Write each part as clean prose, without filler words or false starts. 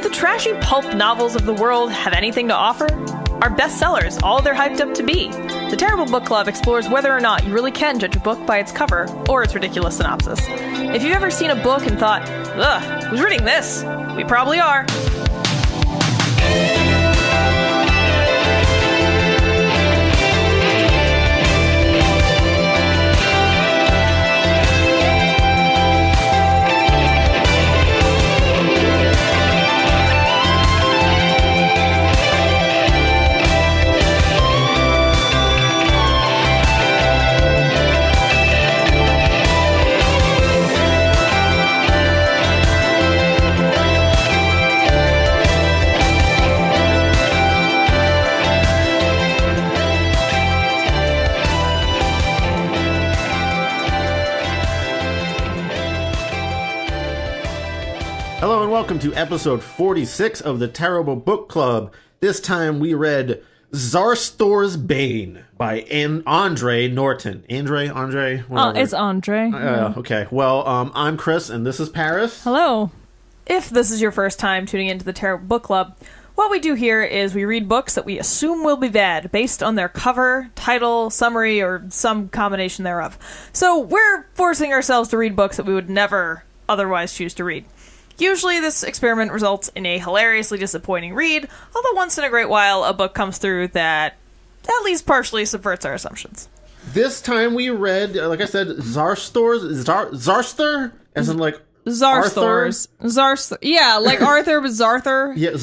the trashy pulp novels of the world have anything to offer? Are bestsellers all they're hyped up to be? The Terrible Book Club explores whether or not you really can judge a book by its cover or its ridiculous synopsis. If you've ever seen a book and thought, ugh, who's reading this? We probably are. Hello and welcome to episode 46 of the Terrible Book Club. This time we read Zarsthor's Bane by Andre Norton. Andre? Whatever. It's Andre. Okay. Well, I'm Chris and this is Paris. Hello. If this is your first time tuning into the Terrible Book Club, what we do here is we read books that we assume will be bad based on their cover, title, summary, or some combination thereof. So we're forcing ourselves to read books that we would never otherwise choose to read. Usually this experiment results in a hilariously disappointing read, although once in a great while a book comes through that at least partially subverts our assumptions. This time we read, like I said, Zarsthor? As in like Zarsthor's. Zarsthor. Yeah, like Arthur, but Zarsthor. Yeah,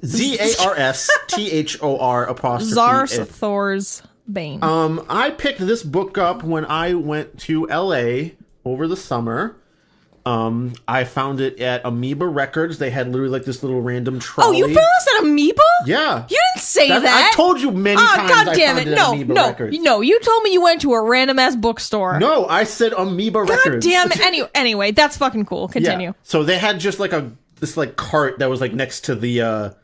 Z-A-R-S-T-H-O-R apostrophe. Zarsthor's Bane. I picked this book up when I went to LA over the summer. I found it at Amoeba Records. They had literally like this little random trolley. Oh, you found this at Amoeba? Yeah. You didn't say that. I told you many times. God damn it. I found it at Amoeba Records. No, you told me you went to a random ass bookstore. No, I said Amoeba Records. God damn it. Anyway, that's fucking cool. Continue. Yeah. So they had just like this like cart that was like next to the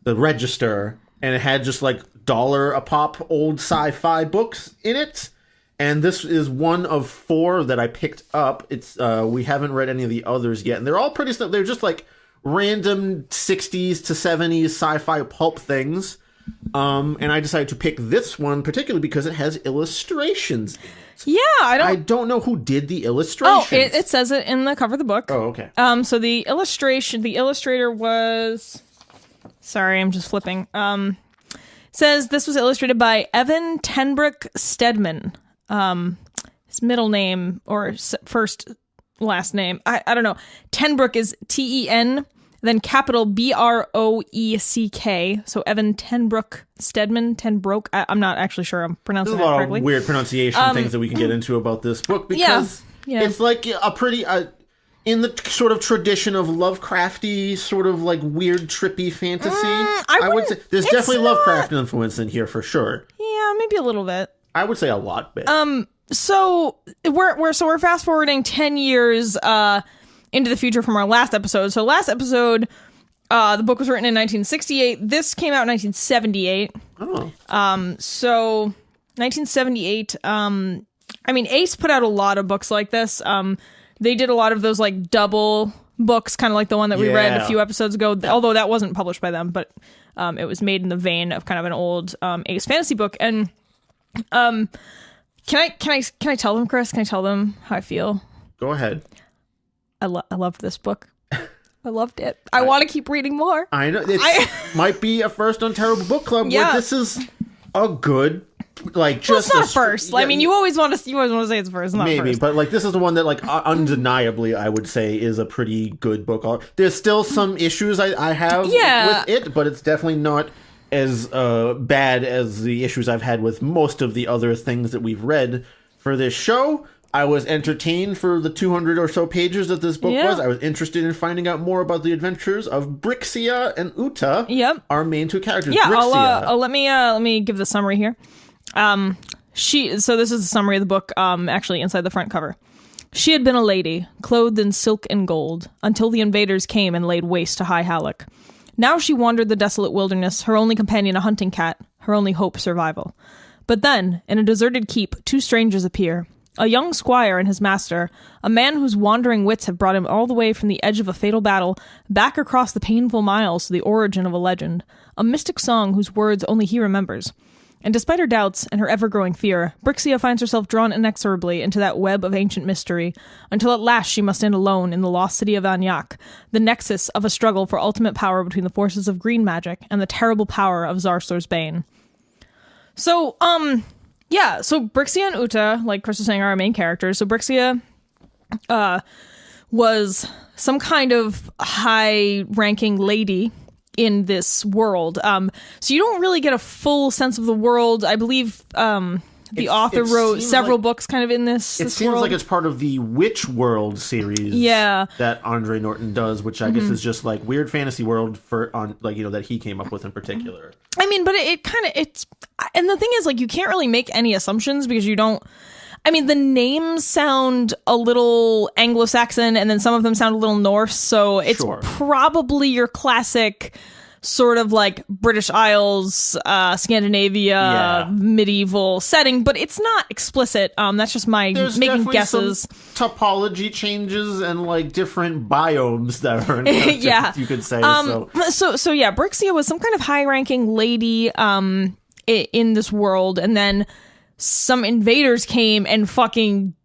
register, and it had just like $1 a pop old sci-fi books in it. And this is one of 4 that I picked up. It's we haven't read any of the others yet, and they're all pretty stuff. They're just like random 60s to 70s sci-fi pulp things. And I decided to pick this one particularly because it has illustrations in it. Yeah, I don't know who did the illustrations. Oh, it says it in the cover of the book. Oh, okay. So the illustrator was, sorry, I'm just flipping. Says this was illustrated by Evan Tenbrook Stedman. His middle name or first last name, I don't know. Tenbrook is T-E-N, then capital B-R-O-E-C-K. So Evan Tenbrook Stedman, Tenbrook. I'm not actually sure I'm pronouncing that correctly. There's a lot of weird pronunciation things that we can get into about this book because it's like a pretty in the sort of tradition of Lovecrafty, sort of like weird trippy fantasy. I would say there's definitely Lovecraft influence in here for sure. Yeah, maybe a little bit. I would say a lot bit. So we're fast forwarding 10 years into the future from our last episode. So last episode, the book was written in 1968. This came out in 1978. Oh. So 1978. I mean, Ace put out a lot of books like this. They did a lot of those like double books, kind of like the one that we read a few episodes ago. Although that wasn't published by them, but it was made in the vein of kind of an old Ace fantasy book. And can I tell them, Chris? Can I tell them how I feel? Go ahead. I loved this book. I loved it. I want to keep reading more. I know it might be a first on Terrible Book Club. Yeah. Where this is a good, like just. Well, it's not first. I mean, you always want to say it's first. Not maybe, first. but like this is the one that like undeniably I would say is a pretty good book. There's still some issues I have with it, but it's definitely not as bad as the issues I've had with most of the other things that we've read for this show. I was entertained for the 200 or so pages that this book was. I was interested in finding out more about the adventures of Brixia and Uta, our main 2 characters. Yeah, Brixia. let me give the summary here. So this is the summary of the book, actually inside the front cover. She had been a lady, clothed in silk and gold, until the invaders came and laid waste to High Halleck. Now she wandered the desolate wilderness, her only companion a hunting cat, her only hope survival. But then, in a deserted keep, 2 strangers appear. a young squire and his master, a man whose wandering wits have brought him all the way from the edge of a fatal battle, back across the painful miles to the origin of a legend, a mystic song whose words only he remembers. And despite her doubts and her ever-growing fear, Brixia finds herself drawn inexorably into that web of ancient mystery, until at last she must stand alone in the lost city of Anyak, the nexus of a struggle for ultimate power between the forces of green magic and the terrible power of Zarsthor's Bane. So, so Brixia and Uta, like Chris was saying, are our main characters. So Brixia, was some kind of high-ranking lady in this world. So you don't really get a full sense of the world. I believe the author wrote several books kind of in this It seems world. like it's part of the Witch World series that Andre Norton does, which I guess is just like weird fantasy world that he came up with in particular. I mean, but and the thing is, like, you can't really make any assumptions because you don't. I mean, the names sound a little Anglo-Saxon, and then some of them sound a little Norse, so it's probably your classic sort of like British Isles, Scandinavia, medieval setting, but it's not explicit. That's just my making guesses. Some topology changes and like different biomes that are you could say. So Brixia was some kind of high-ranking lady in this world, and then some invaders came and fucking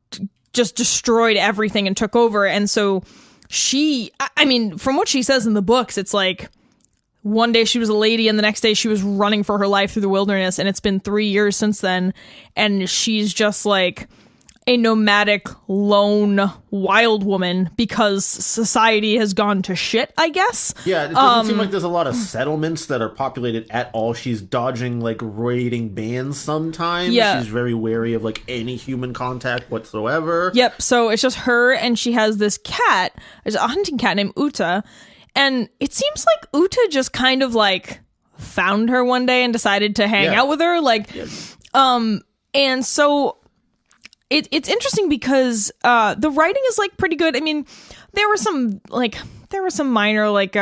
just destroyed everything and took over. And so from what she says in the books, it's like one day she was a lady and the next day she was running for her life through the wilderness. And it's been 3 years since then. And she's just like a nomadic, lone, wild woman because society has gone to shit, I guess. Yeah, it doesn't seem like there's a lot of settlements that are populated at all. She's dodging, like, raiding bands sometimes. Yeah. She's very wary of, like, any human contact whatsoever. Yep, so it's just her, and she has this cat. There's a hunting cat named Uta, and it seems like Uta just kind of, like, found her one day and decided to hang out with her. And so it's interesting because the writing is like pretty good. I mean, there were some minor like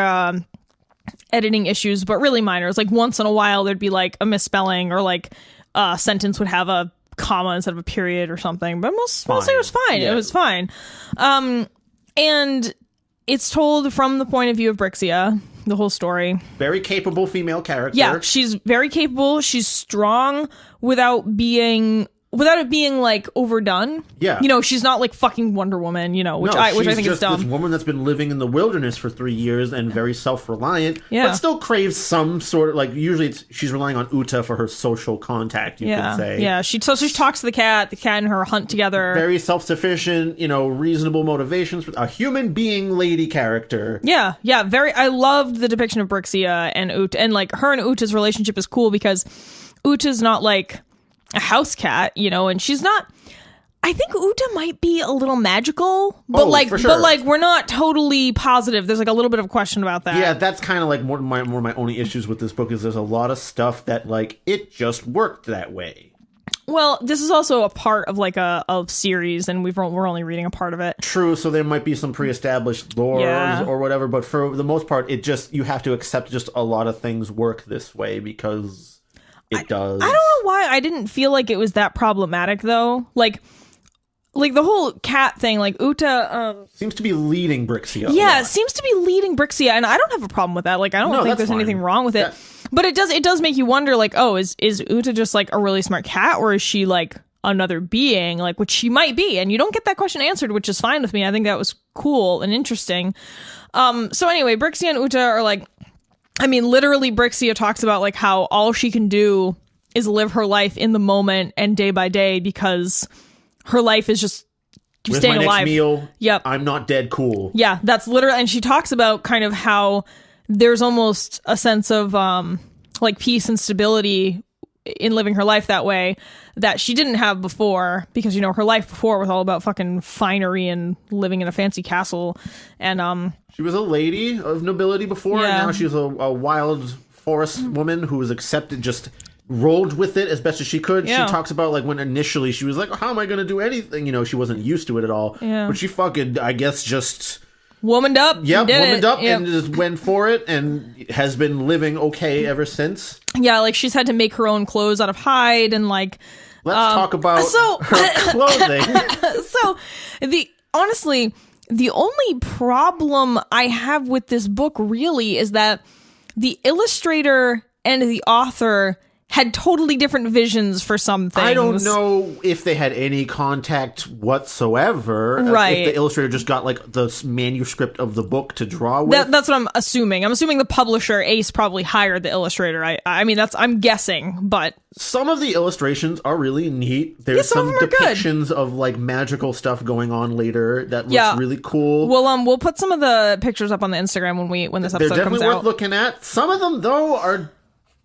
editing issues, but really minor. It's like once in a while there'd be like a misspelling or like a sentence would have a comma instead of a period or something. But mostly it was fine. Yeah. It was fine. And it's told from the point of view of Brixia, the whole story. Very capable female character. Yeah, she's very capable. She's strong without it being like overdone. Yeah. You know, she's not like fucking Wonder Woman, you know, which I think is dumb. This woman that's been living in the wilderness for 3 years and very self-reliant, but still craves some sort of, like, usually she's relying on Uta for her social contact, you could say. Yeah, she talks to the cat and her hunt together. Very self-sufficient, reasonable motivations. A human being lady character. Yeah, very. I loved the depiction of Brixia and Uta, and like her and Uta's relationship is cool because Uta's not like a house cat, and she's not. I think Uta might be a little magical, but but we're not totally positive. There's like a little bit of question about that. Yeah, that's kind of like more my only issues with this book is there's a lot of stuff that like it just worked that way. Well, this is also a part of like a series, and we're only reading a part of it. True, so there might be some pre-established lore or whatever, but for the most part, you have to accept just a lot of things work this way because it does. I don't know why I didn't feel like it was that problematic though. Like the whole cat thing, like Uta seems to be leading Brixia. Yeah, it seems to be leading Brixia, and I don't have a problem with that. Like I don't think there's anything wrong with it. But it does make you wonder, like, oh, is Uta just like a really smart cat, or is she like another being, like, which she might be? And you don't get that question answered, which is fine with me. I think that was cool and interesting. So anyway, Brixia and Uta are like, I mean, literally Brixia talks about like how all she can do is live her life in the moment and day by day because her life is just staying alive. Next meal, yep. I'm not dead cool. Yeah, that's literally, and she talks about kind of how there's almost a sense of like peace and stability in living her life that way that she didn't have before because, her life before was all about fucking finery and living in a fancy castle. And she was a lady of nobility before, and now she's a wild forest woman who was accepted, just rolled with it as best as she could. Yeah. She talks about like when initially she was like, how am I going to do anything? She wasn't used to it at all. Yeah. But she fucking, I guess, just womaned up. Yep, womaned up and just went for it and has been living okay ever since. Yeah, like she's had to make her own clothes out of hide and like Let's talk about her clothing. So, honestly, the only problem I have with this book really is that the illustrator and the author had totally different visions for some things. I don't know if they had any contact whatsoever. Right. If the illustrator just got like the manuscript of the book to draw with. That's what I'm assuming. I'm assuming the publisher, Ace, probably hired the illustrator. I mean, I'm guessing, but... Some of the illustrations are really neat. There's some depictions of like magical stuff going on later that looks really cool. We'll put some of the pictures up on the Instagram when this episode comes out. They're definitely worth looking at. Some of them, though, are...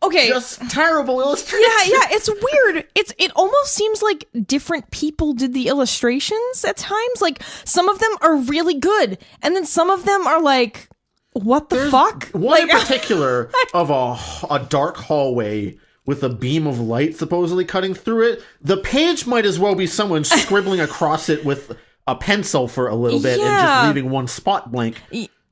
Okay. Just terrible illustrations. Yeah, it's weird. It almost seems like different people did the illustrations at times. Like, some of them are really good, and then some of them are like, what the fuck? One in particular of a dark hallway with a beam of light supposedly cutting through it. The page might as well be someone scribbling across it with a pencil for a little bit and just leaving one spot blank.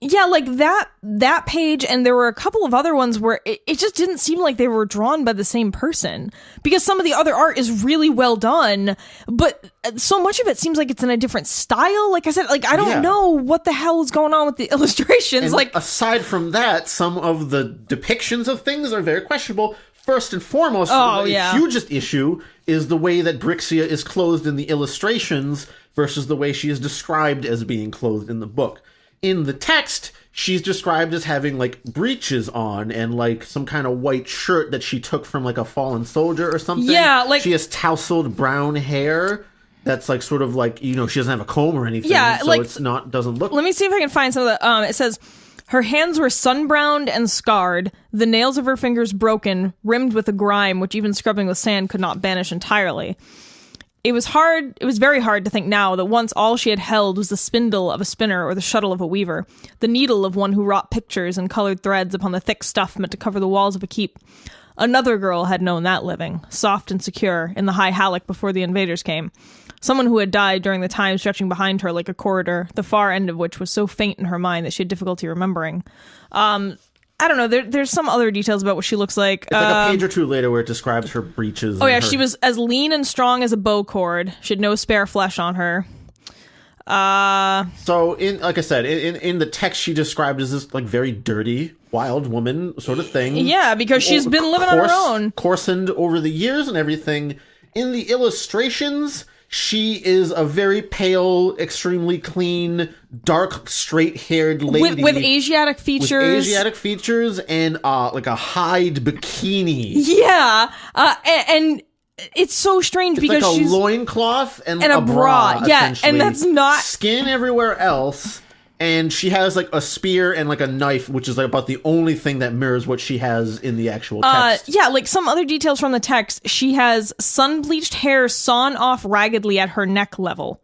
Yeah, like that page, and there were a couple of other ones where it just didn't seem like they were drawn by the same person, because some of the other art is really well done, but so much of it seems like it's in a different style. Like I said, like I don't know what the hell is going on with the illustrations. And like, aside from that, some of the depictions of things are very questionable. First and foremost, the hugest issue is the way that Brixia is clothed in the illustrations versus the way she is described as being clothed in the book. In the text, she's described as having, like, breeches on and, like, some kind of white shirt that she took from, like, a fallen soldier or something. Yeah, like... She has tousled brown hair that's, like, sort of, like, you know, she doesn't have a comb or anything. Yeah, so it's not... doesn't look... Let me see if I can find some of the... it says, her hands were sun-browned and scarred, the nails of her fingers broken, rimmed with a grime which even scrubbing with sand could not banish entirely. It was very hard to think now that once all she had held was the spindle of a spinner or the shuttle of a weaver, the needle of one who wrought pictures and colored threads upon the thick stuff meant to cover the walls of a keep. Another girl had known that living, soft and secure, in the high hallock before the invaders came. Someone who had died during the time stretching behind her like a corridor, the far end of which was so faint in her mind that she had difficulty remembering. I don't know. There's some other details about what she looks like. It's like a page or two later where it describes her breeches. Oh yeah, she was as lean and strong as a bow cord. She had no spare flesh on her. So, like I said, in the text, she described as this like very dirty, wild woman sort of thing. Yeah, because she's been living on her own, coarsened over the years and everything. In the illustrations, she is a very pale, extremely clean, dark, straight-haired lady with Asiatic features. With Asiatic features and like a hide bikini. Yeah, and it's so strange because like she's a loincloth and a bra. Yeah, and that's not skin everywhere else. And she has like a spear and like a knife, which is like about the only thing that mirrors what she has in the actual text. Yeah, like some other details from the text. She has sun-bleached hair sawn off raggedly at her neck level.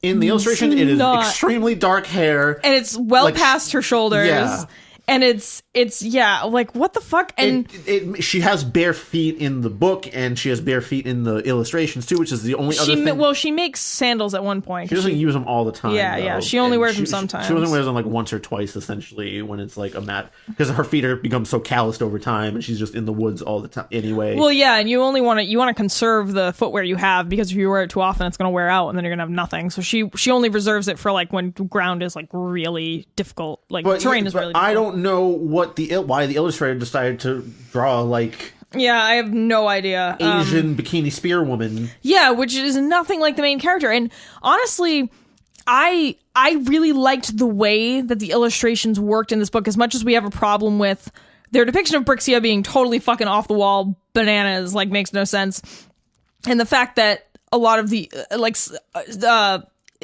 In the illustration, it is extremely dark hair. And it's well past her shoulders. Yeah. And it's like, what the fuck? And she has bare feet in the book, and she has bare feet in the illustrations too, which is the only other thing. Well, she makes sandals at one point. She doesn't use them all the time. Yeah, though. Yeah. She only wears them sometimes. She only wears them like once or twice, essentially, when it's like a mat, because her feet are become so calloused over time, and she's just in the woods all the time anyway. Well, yeah, and you want to conserve the footwear you have, because if you wear it too often, it's going to wear out, and then you're going to have nothing. So she only reserves it for like when ground is like really difficult, like terrain is really difficult. I don't know why the illustrator decided to draw like I have no idea. Asian bikini spear woman. Yeah, which is nothing like the main character. And honestly, I really liked the way that the illustrations worked in this book, as much as we have a problem with their depiction of Brixia being totally fucking off the wall bananas, like makes no sense. And the fact that a lot of the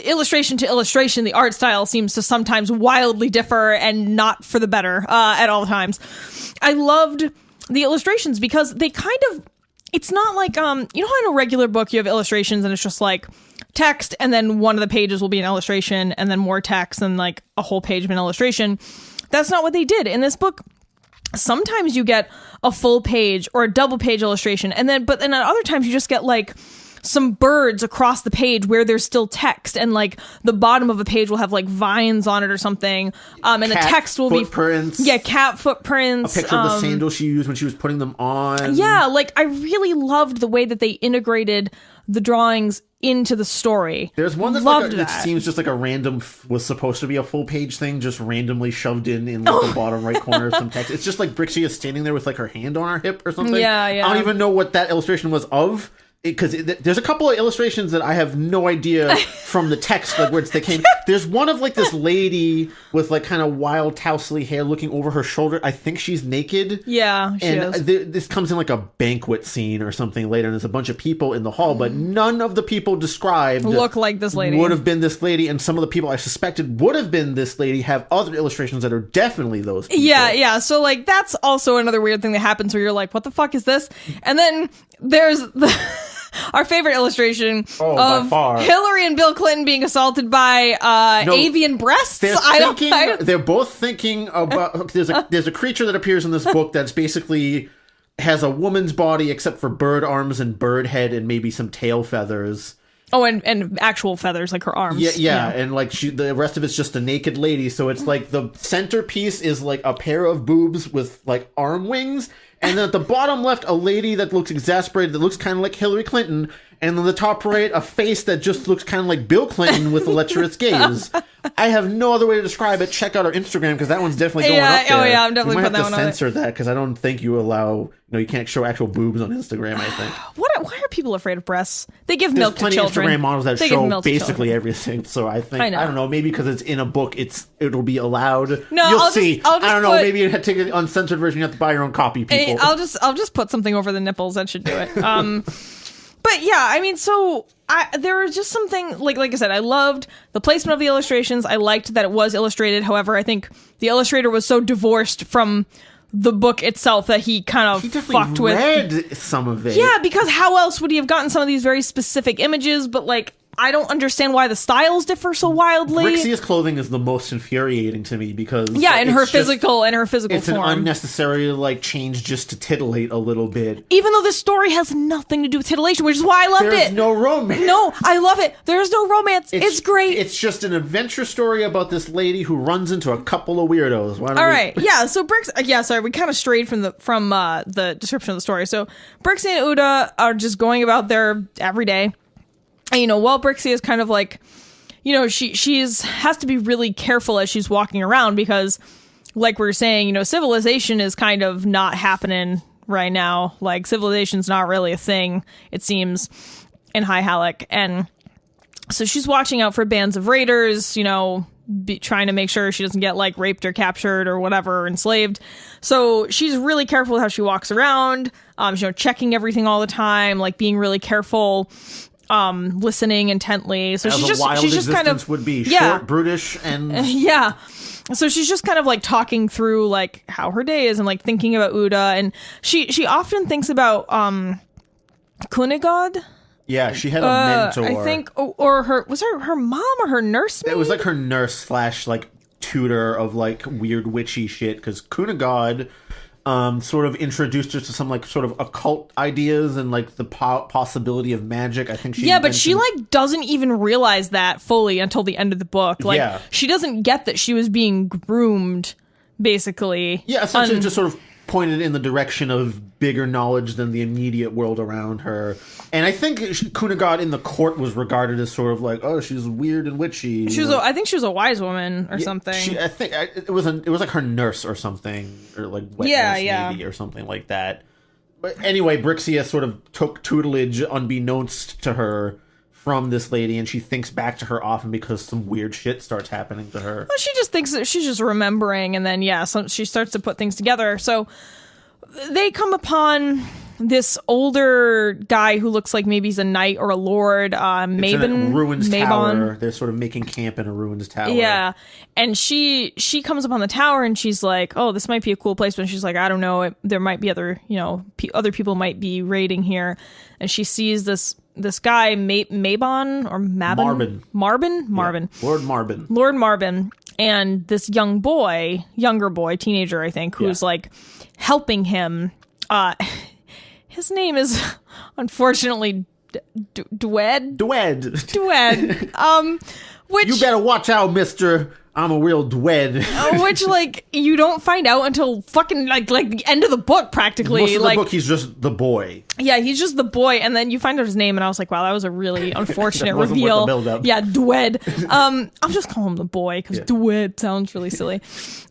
illustration to illustration, the art style seems to sometimes wildly differ and not for the better at all times. I loved the illustrations because they kind of, it's not like, you know how in a regular book you have illustrations and it's just like text and then one of the pages will be an illustration and then more text and like a whole page of an illustration. That's not what they did in this book. Sometimes you get a full page or a double page illustration but then at other times you just get like some birds across the page where there's still text, and like the bottom of a page will have like vines on it or something, and the text will footprints. be cat footprints, a picture of the sandals she used when she was putting them on. Yeah, like I really loved the way that they integrated the drawings into the story. There's one that's like it seems just like a random was supposed to be a full page thing, just randomly shoved in like the bottom right corner of some text. It's just like Brixia standing there with like her hand on her hip or something. Yeah. I don't even know what that illustration was of. Because there's a couple of illustrations that I have no idea from the text, like where they came. There's one of like this lady with like kind of wild tously hair looking over her shoulder. I think she's naked. Yeah, she is. This comes in like a banquet scene or something later, and there's a bunch of people in the hall, but none of the people described look like this lady. Would have been this lady, and some of the people I suspected would have been this lady have other illustrations that are definitely those people. Yeah. So like that's also another weird thing that happens where you're like, what the fuck is this? And then there's our favorite illustration of Hillary and Bill Clinton being assaulted by avian breasts. They're both thinking about there's a creature that appears in this book that's basically has a woman's body except for bird arms and bird head and maybe some tail feathers. Oh, and actual feathers, like her arms. Yeah, and like the rest of it's just a naked lady. So it's like the centerpiece is like a pair of boobs with like arm wings. And then at the bottom left, a lady that looks exasperated, that looks kind of like Hillary Clinton. And then the top right, a face that just looks kind of like Bill Clinton with a lecherous gaze. I have no other way to describe it. Check out our Instagram, because that one's definitely going up there. Oh, yeah, I'm definitely putting that one on. We might have to censor that, because I don't think you allow... you can't show actual boobs on Instagram, I think. Why are people afraid of breasts? They give milk to children. There's plenty of Instagram models that show basically everything, so I think... I don't know, maybe because it's in a book, it'll be allowed. No, You'll see. I don't know, maybe you have to take an uncensored version, you have to buy your own copy, people. I'll just put something over the nipples, that should do it. But yeah, I mean, so there was just something, like I said, I loved the placement of the illustrations. I liked that it was illustrated. However, I think the illustrator was so divorced from the book itself that he kind of fucked with. Read some of it. Yeah, because how else would he have gotten some of these very specific images? But like, I don't understand why the styles differ so wildly. Brixia's clothing is the most infuriating to me because in her physical form. It's an unnecessary change just to titillate a little bit. Even though this story has nothing to do with titillation, which is why I loved it. There's no romance. No, I love it. There's no romance. It's great. It's just an adventure story about this lady who runs into a couple of weirdos. All right. Yeah. So sorry, we kind of strayed from the description of the story. So Brixia and Uda are just going about their everyday. And, while Brixia is kind of like, she's has to be really careful as she's walking around because, like we were saying, civilization is kind of not happening right now. Like, civilization's not really a thing, it seems, in High Halleck. And so she's watching out for bands of raiders, trying to make sure she doesn't get, raped or captured or whatever, or enslaved. So she's really careful with how she walks around, checking everything all the time, being really careful. Listening intently. So she's just kind of would be short, brutish, and yeah. So she's just kind of talking through how her day is and thinking about Uda, and she often thinks about Kunigod. Yeah, she had a mentor. I think, or her mom or her nursemaid. It was her nurse / tutor of weird witchy shit because Kunigod sort of introduced her to some sort of occult ideas and the possibility of magic. I think but she doesn't even realize that fully until the end of the book. She doesn't get that she was being groomed, basically. Yeah, essentially just sort of pointed in the direction of bigger knowledge than the immediate world around her. And I think Kunigod in the court was regarded as sort of she's weird and witchy. I think she was a wise woman or something. I think it was her nurse or something, or wet nurse maybe or something like that. But anyway, Brixia sort of took tutelage unbeknownst to her from this lady, and she thinks back to her often because some weird shit starts happening to her. Well, she just thinks that she's just remembering, and then she starts to put things together. So they come upon this older guy who looks like maybe he's a knight or a lord, Mabon. It's in a ruins tower. They're sort of making camp in a ruins tower. Yeah, and she comes upon the tower and she's like, "Oh, this might be a cool place," but she's like, "I don't know. There might be other people might be raiding here," and she sees this guy Mabon or Mabon? Marvin. Yeah. Lord Marvin, and this younger boy, teenager, I think, who's helping him. His name is unfortunately Dwed. Which You better watch out, mister. I'm a real dwed. Which, like, you don't find out until fucking, like the end of the book, practically. Most of like, the book, he's just the boy. Yeah, he's just the boy, and then you find out his name, and I was like, wow, that was a really unfortunate reveal. Worth the build-up. Yeah, Dwed. I'll just call him the boy, because Dwed sounds really silly.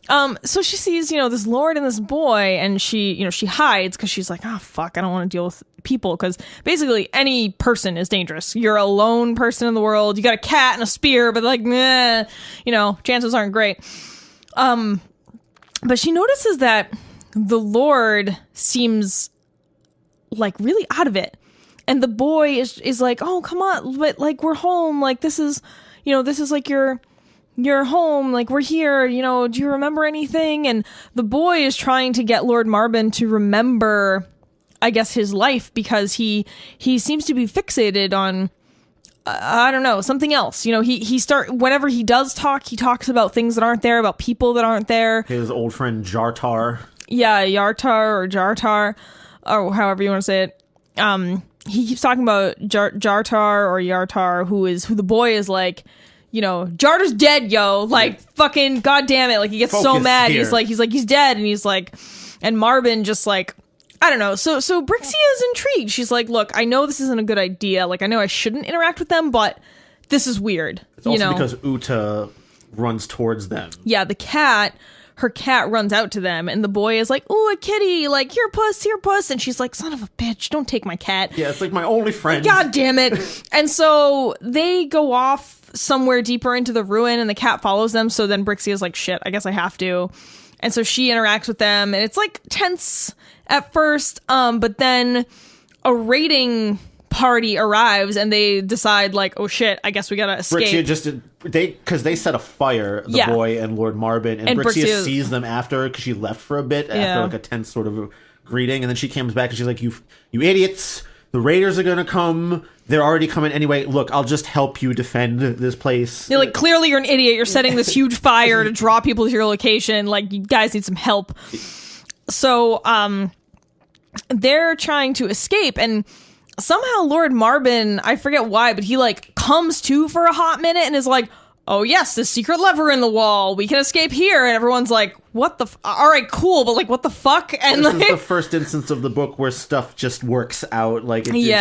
So she sees, this lord and this boy, and she hides, because she's like, oh, fuck, I don't want to deal with people, because basically any person is dangerous. You're a lone person in the world, you got a cat and a spear, but like, meh, chances aren't great. But she notices that the lord seems like really out of it, and the boy is like, oh, come on, but like, we're home, like, this is like your home, like, we're here, do you remember anything? And the boy is trying to get Lord Marbin to remember, I guess, his life, because he seems to be fixated on I don't know, something else. Whenever he does talk, he talks about things that aren't there, about people that aren't there. His old friend Jartar. Yeah, Yartar or Jartar, or however you want to say it. He keeps talking about Jartar or Yartar, who the boy is like, Jartar's dead, yo. Like, fucking goddamn it. Like, he gets so mad. Here. He's dead, and he's like, and Marbin just like, I don't know. So Brixia is intrigued. She's like, look, I know this isn't a good idea. Like, I know I shouldn't interact with them, but this is weird. It's also because Uta runs towards them. Yeah, her cat runs out to them, and the boy is like, ooh, a kitty, like, here, puss. And she's like, son of a bitch, don't take my cat. Yeah, it's like my only friend. God damn it. And so they go off somewhere deeper into the ruin, and the cat follows them. So then Brixia's like, shit, I guess I have to. And so she interacts with them, and it's like tense at first, but then a raiding party arrives, and they decide like, oh shit, I guess we gotta escape. Brixia because they set a fire, the boy and Lord Marbin, and Brixia sees them after, because she left for a bit after like a tense sort of greeting, and then she comes back and she's like, you idiots, the raiders are gonna come. They're already coming anyway. Look, I'll just help you defend this place. You're like, clearly you're an idiot. You're setting this huge fire to draw people to your location. Like, you guys need some help. So, they're trying to escape, and somehow Lord Marbin, I forget why, but he like comes to for a hot minute and is like, oh yes, this secret lever in the wall, we can escape here. And everyone's like, what the all right, cool, but like, what the fuck? And this like, is the first instance of the book where stuff just works out. Like, he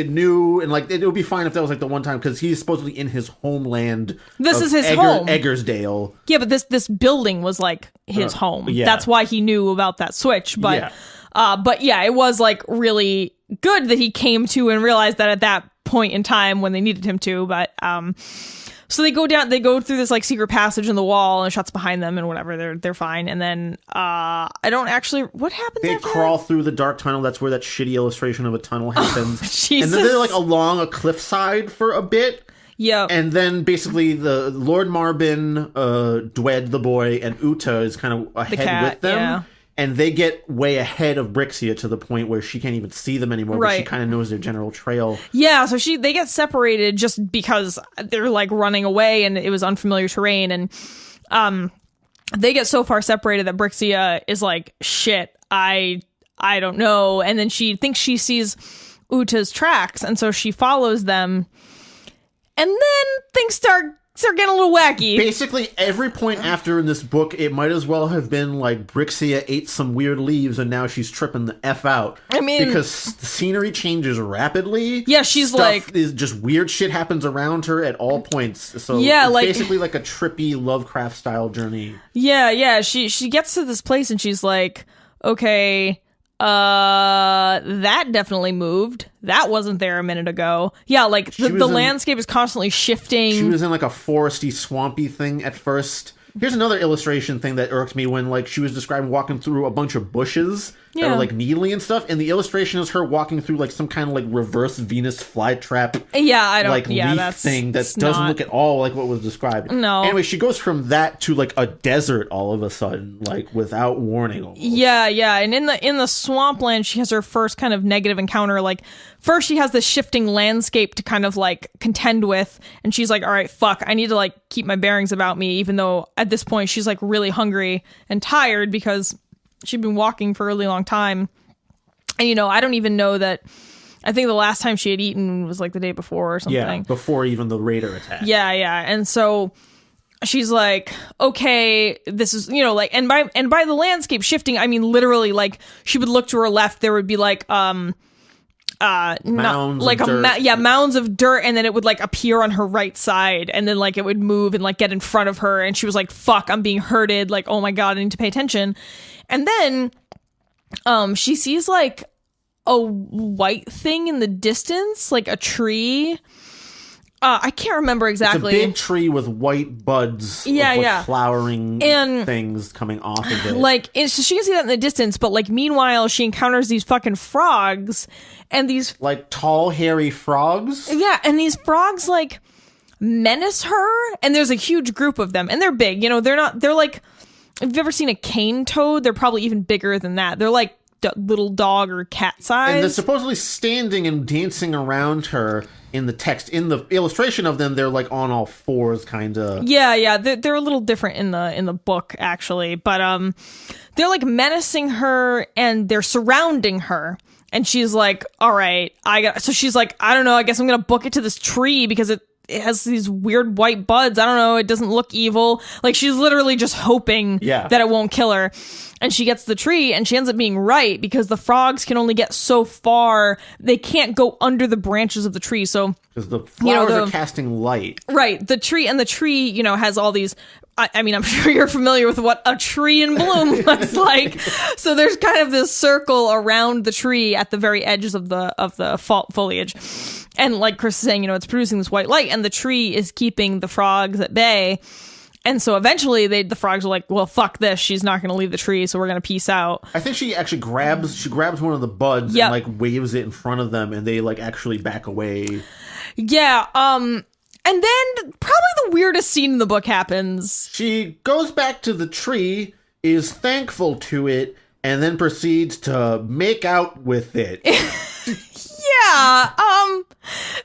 knew, and like, it would be fine if that was like the one time, because he's supposedly in his homeland. This is his home, Eggersdale. Yeah, but this building was like his home. Yeah. That's why he knew about that switch. But it was like really good that he came to and realized that at that point in time when they needed him to. But so they go through this like secret passage in the wall, and it shuts behind them, and whatever, they're fine. And then I don't actually, what happens? They crawl through the dark tunnel. That's where that shitty illustration of a tunnel happens. And then they're like along a cliffside for a bit. Yeah. And then basically the Lord Marbin, Dwed the boy, and Uta is kind of ahead with them. Yeah. And they get way ahead of Brixia to the point where she can't even see them anymore, but she kind of knows their general trail. Yeah, so they get separated just because they're like running away and it was unfamiliar terrain, and they get so far separated that Brixia is like, shit, I don't know. And then she thinks she sees Uta's tracks, and so she follows them. And then things start getting a little wacky. Basically, every point after in this book, it might as well have been like Brixia ate some weird leaves and now she's tripping the F out. I mean, because the scenery changes rapidly. Yeah, is just weird shit happens around her at all points. So yeah, it's basically like a trippy Lovecraft style journey. Yeah. She gets to this place and she's like, okay, that definitely moved. That wasn't there a minute ago. Yeah, like the landscape is constantly shifting. She was in like a foresty, swampy thing at first. Here's another illustration thing that irked me when like she was describing walking through a bunch of bushes that were like needly and stuff, and the illustration is her walking through like some kind of like reverse Venus flytrap. Yeah, I don't like leaf thing that doesn't look at all like what was described. No. Anyway, she goes from that to like a desert all of a sudden, like without warning. Almost. Yeah, and in the swampland, she has her first kind of negative encounter. Like first, she has this shifting landscape to kind of like contend with, and she's like, all right, fuck, I need to like keep my bearings about me, even though at this point she's like really hungry and tired because she'd been walking for a really long time. And I don't even know that I think the last time she had eaten was like the day before or something. Yeah, before even the raider attack. Yeah. And so she's like, okay, this is, you know, like, and by the landscape shifting, I mean literally, like, she would look to her left, there would be like mounds of dirt, and then it would like appear on her right side, and then like it would move and like get in front of her, and she was like, fuck, I'm being herded, like, oh my god, I need to pay attention. And then she sees like a white thing in the distance, like a tree. I can't remember exactly. It's a big tree with white buds, flowering things coming off of it. Like, so she can see that in the distance, but like meanwhile, she encounters these fucking frogs, and these like tall, hairy frogs. Yeah, and these frogs like menace her, and there's a huge group of them, and they're big. You know, they're like, if you've ever seen a cane toad, they're probably even bigger than that. They're like little dog or cat size, and they're supposedly standing and dancing around her. In the text, in the illustration of them, they're like on all fours, kind of. Yeah, they're a little different in the book actually, but they're like menacing her and they're surrounding her, and she's like, "All right, So she's like, "I don't know. I guess I'm gonna book it to this tree because it has these weird white buds. I don't know. It doesn't look evil." Like she's literally just hoping that it won't kill her. And she gets the tree, and she ends up being right because the frogs can only get so far. They can't go under the branches of the tree. So because the flowers are casting light, right? The tree, you know, has all these. I mean, I'm sure you're familiar with what a tree in bloom looks like. So there's kind of this circle around the tree at the very edges of the foliage. And like Chris is saying, you know, it's producing this white light, and the tree is keeping the frogs at bay. And so eventually the frogs are like, well, fuck this. She's not going to leave the tree, so we're going to peace out. I think she actually grabs one of the buds and like waves it in front of them, and they like actually back away. Yeah. And then probably the weirdest scene in the book happens. She goes back to the tree, is thankful to it, and then proceeds to make out with it. Yeah.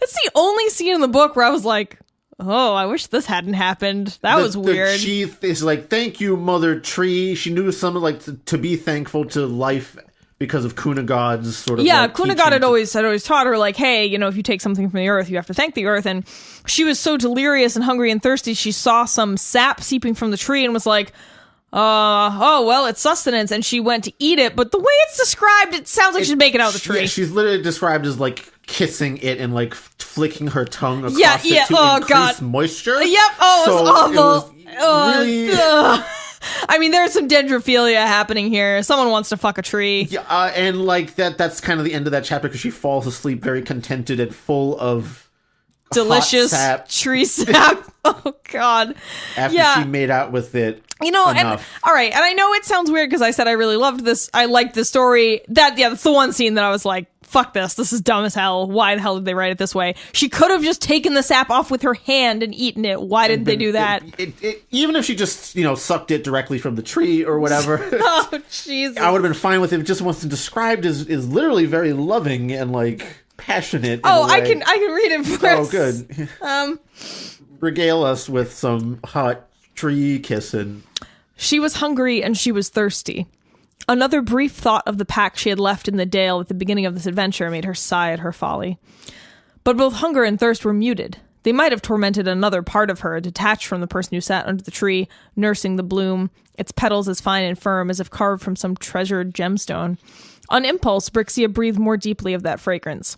It's the only scene in the book where I was like, oh, I wish this hadn't happened. That was weird. The chief is like, thank you, Mother Tree. She knew something like to be thankful to life because of Kunagod's sort of. Yeah, like, Kunagod had always taught her, like, hey, you know, if you take something from the earth, you have to thank the earth. And she was so delirious and hungry and thirsty, she saw some sap seeping from the tree and was like, oh, well, it's sustenance. And she went to eat it. But the way it's described, it sounds like she's making out of the tree. Yeah, she's literally described as like kissing it and like flicking her tongue across it to increase moisture. Yep. Oh, so it was awful. Really... I mean, there's some dendrophilia happening here. Someone wants to fuck a tree. Yeah, and like that's kind of the end of that chapter because she falls asleep very contented and full of delicious tree sap. Oh God. After she made out with it. You know, and all right, and I know it sounds weird because I said I really loved this. I liked the story. That's the one scene that I was like, fuck this. This is dumb as hell. Why the hell did they write it this way? She could have just taken the sap off with her hand and eaten it. Why didn't they do that? Even if she just, you know, sucked it directly from the tree or whatever. Oh, Jesus. I would have been fine with it. It just what's described as is literally very loving and like passionate. Oh, I can read it first. Oh, good. Regale us with some hot tree kissing. She was hungry and she was thirsty. Another brief thought of the pack she had left in the dale at the beginning of this adventure made her sigh at her folly. But both hunger and thirst were muted. They might have tormented another part of her, detached from the person who sat under the tree, nursing the bloom, its petals as fine and firm as if carved from some treasured gemstone. On impulse, Brixia breathed more deeply of that fragrance.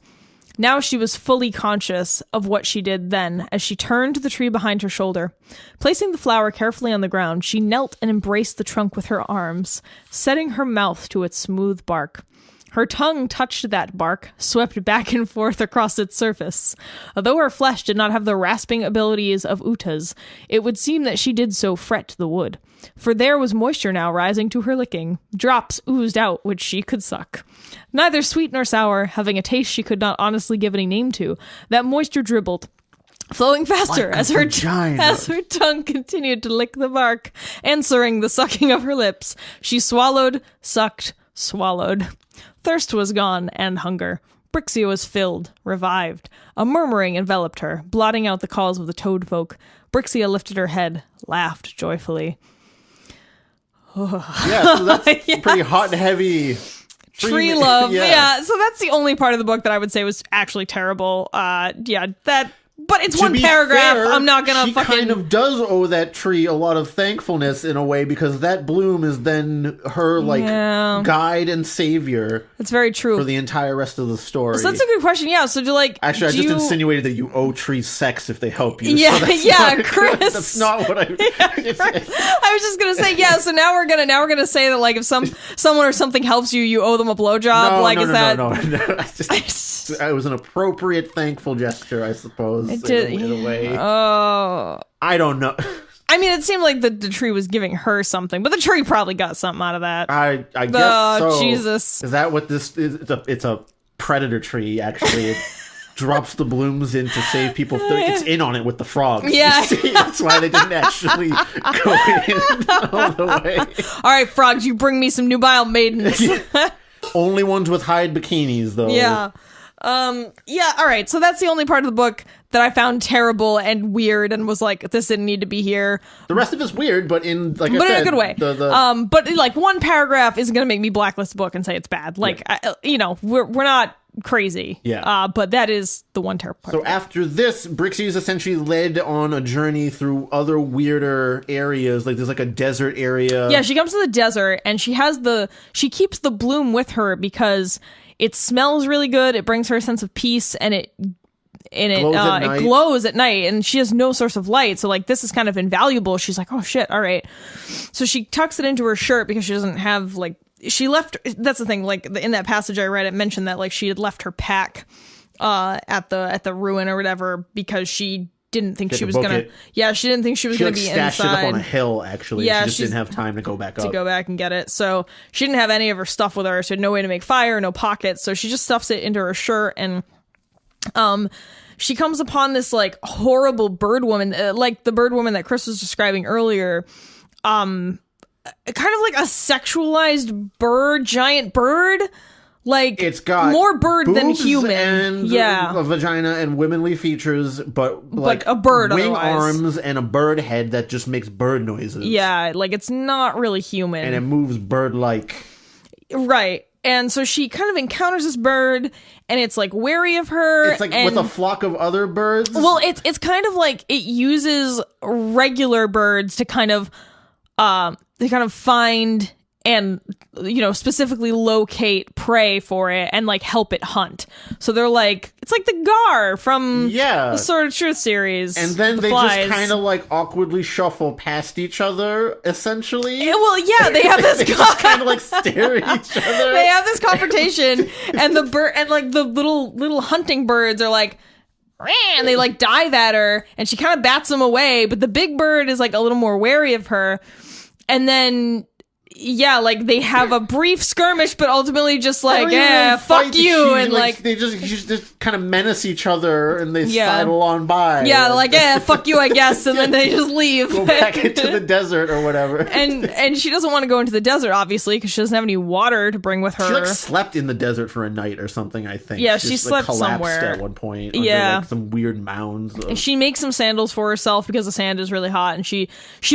Now she was fully conscious of what she did then, as she turned to the tree behind her shoulder. Placing the flower carefully on the ground, she knelt and embraced the trunk with her arms, setting her mouth to its smooth bark. Her tongue touched that bark, swept back and forth across its surface. Although her flesh did not have the rasping abilities of Uta's, it would seem that she did so fret the wood. For there was moisture now rising to her licking. Drops oozed out which she could suck. Neither sweet nor sour, having a taste she could not honestly give any name to, that moisture dribbled, flowing faster like as her tongue continued to lick the bark, answering the sucking of her lips. She swallowed, sucked, swallowed. Thirst was gone, and hunger. Brixia was filled, revived. A murmuring enveloped her, blotting out the calls of the toad folk. Brixia lifted her head, laughed joyfully. Yeah, so that's pretty hot and heavy Tree love. Yeah. So that's the only part of the book that I would say was actually terrible. But it's one paragraph. Fair, I'm not gonna she kind of does owe that tree a lot of thankfulness in a way, because that bloom is then her guide and savior. That's very true for the entire rest of the story. So that's a good question. Yeah. So actually, I just insinuated that you owe trees sex if they help you. Yeah, so Chris. That's not what I. I was just gonna say So now we're gonna say that like if someone or something helps you, you owe them a blowjob. It was an appropriate thankful gesture, I suppose. In a way. Oh. I don't know. I mean, it seemed like the tree was giving her something, but the tree probably got something out of that. I guess so. Oh, Jesus. Is that what this is? It's a predator tree, actually. It drops the blooms in to save people. It's in on it with the frogs. Yeah. That's why they didn't actually go in all the way. All right, frogs, you bring me some nubile maidens. Only ones with hide bikinis, though. Yeah. All right. So that's the only part of the book that I found terrible and weird and was like, this didn't need to be here. The rest of it's weird, but in in a good way. But like one paragraph isn't going to make me blacklist the book and say it's bad. Like, we're not crazy. Yeah. But that is the one terrible part. So after this, Brixie is essentially led on a journey through other weirder areas. Like there's like a desert area. Yeah, she comes to the desert and she keeps the bloom with her because it smells really good. It brings her a sense of peace, and it glows at night, and she has no source of light. So like this is kind of invaluable. She's like, oh shit, all right. So she tucks it into her shirt because she doesn't have like that's the thing. Like in that passage I read, it mentioned that like she had left her pack at the ruin or whatever because she didn't think she was gonna. Yeah, she didn't think she was gonna be inside. She stashed it up on a hill. Actually, yeah, she just didn't have time to go back up. To go back and get it. So she didn't have any of her stuff with her. So no way to make fire, no pockets. So she just stuffs it into her shirt, and she comes upon this like horrible bird woman, like the bird woman that Chris was describing earlier. Kind of like a sexualized bird, giant bird. Like it's got more bird than human, and a vagina and womanly features, but like a bird, wing otherwise. arms and a bird head that just makes bird noises. Yeah, like it's not really human, and it moves bird-like. Right, and so she kind of encounters this bird, and it's like wary of her. It's like with a flock of other birds. Well, it's kind of like it uses regular birds to kind of find and specifically locate prey for it and like help it hunt. So they're like, it's like the Gar from the Sword of Truth series. And then they just kind of like awkwardly shuffle past each other, essentially. Well, yeah, they have this they just kind of like stare at each other. They have this confrontation, and the bird and like the little hunting birds are like, and they like dive at her, and she kind of bats them away. But the big bird is like a little more wary of her, and then. Yeah, like they have a brief skirmish, but ultimately just like, fuck you, and like they just kind of menace each other, and they sidle on by. Yeah, like fuck you, I guess, and then they just leave, go back into the desert or whatever. And she doesn't want to go into the desert, obviously, because she doesn't have any water to bring with her. She like slept in the desert for a night or something. I think. Yeah, she slept collapsed somewhere at one point. Under, like, some weird mounds. And she makes some sandals for herself because the sand is really hot, and she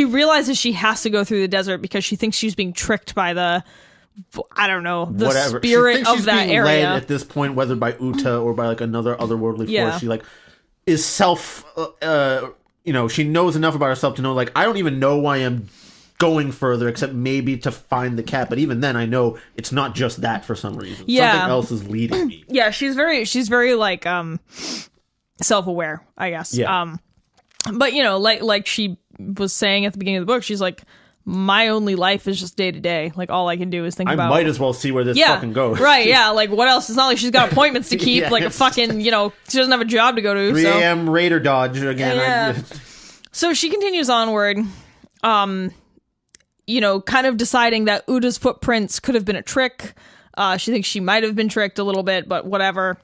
realizes she has to go through the desert because she thinks she's being tricked by the spirit of that area. Led at this point, whether by Uta or by like another otherworldly force, she like is she knows enough about herself to know like I don't even know why I'm going further except maybe to find the cat, but even then I know it's not just that for some reason. Something else is leading me. Yeah, she's very like self-aware, I guess. Yeah. But like she was saying at the beginning of the book, she's like, my only life is just day to day. Like all I can do is think about. I might as well see where this fucking goes. Right? Yeah. Like what else? It's not like she's got appointments to keep. Like a fucking she doesn't have a job to go to. 3 a.m. Raider dodge again. Yeah. So she continues onward. Kind of deciding that Uda's footprints could have been a trick. She thinks she might have been tricked a little bit, but whatever.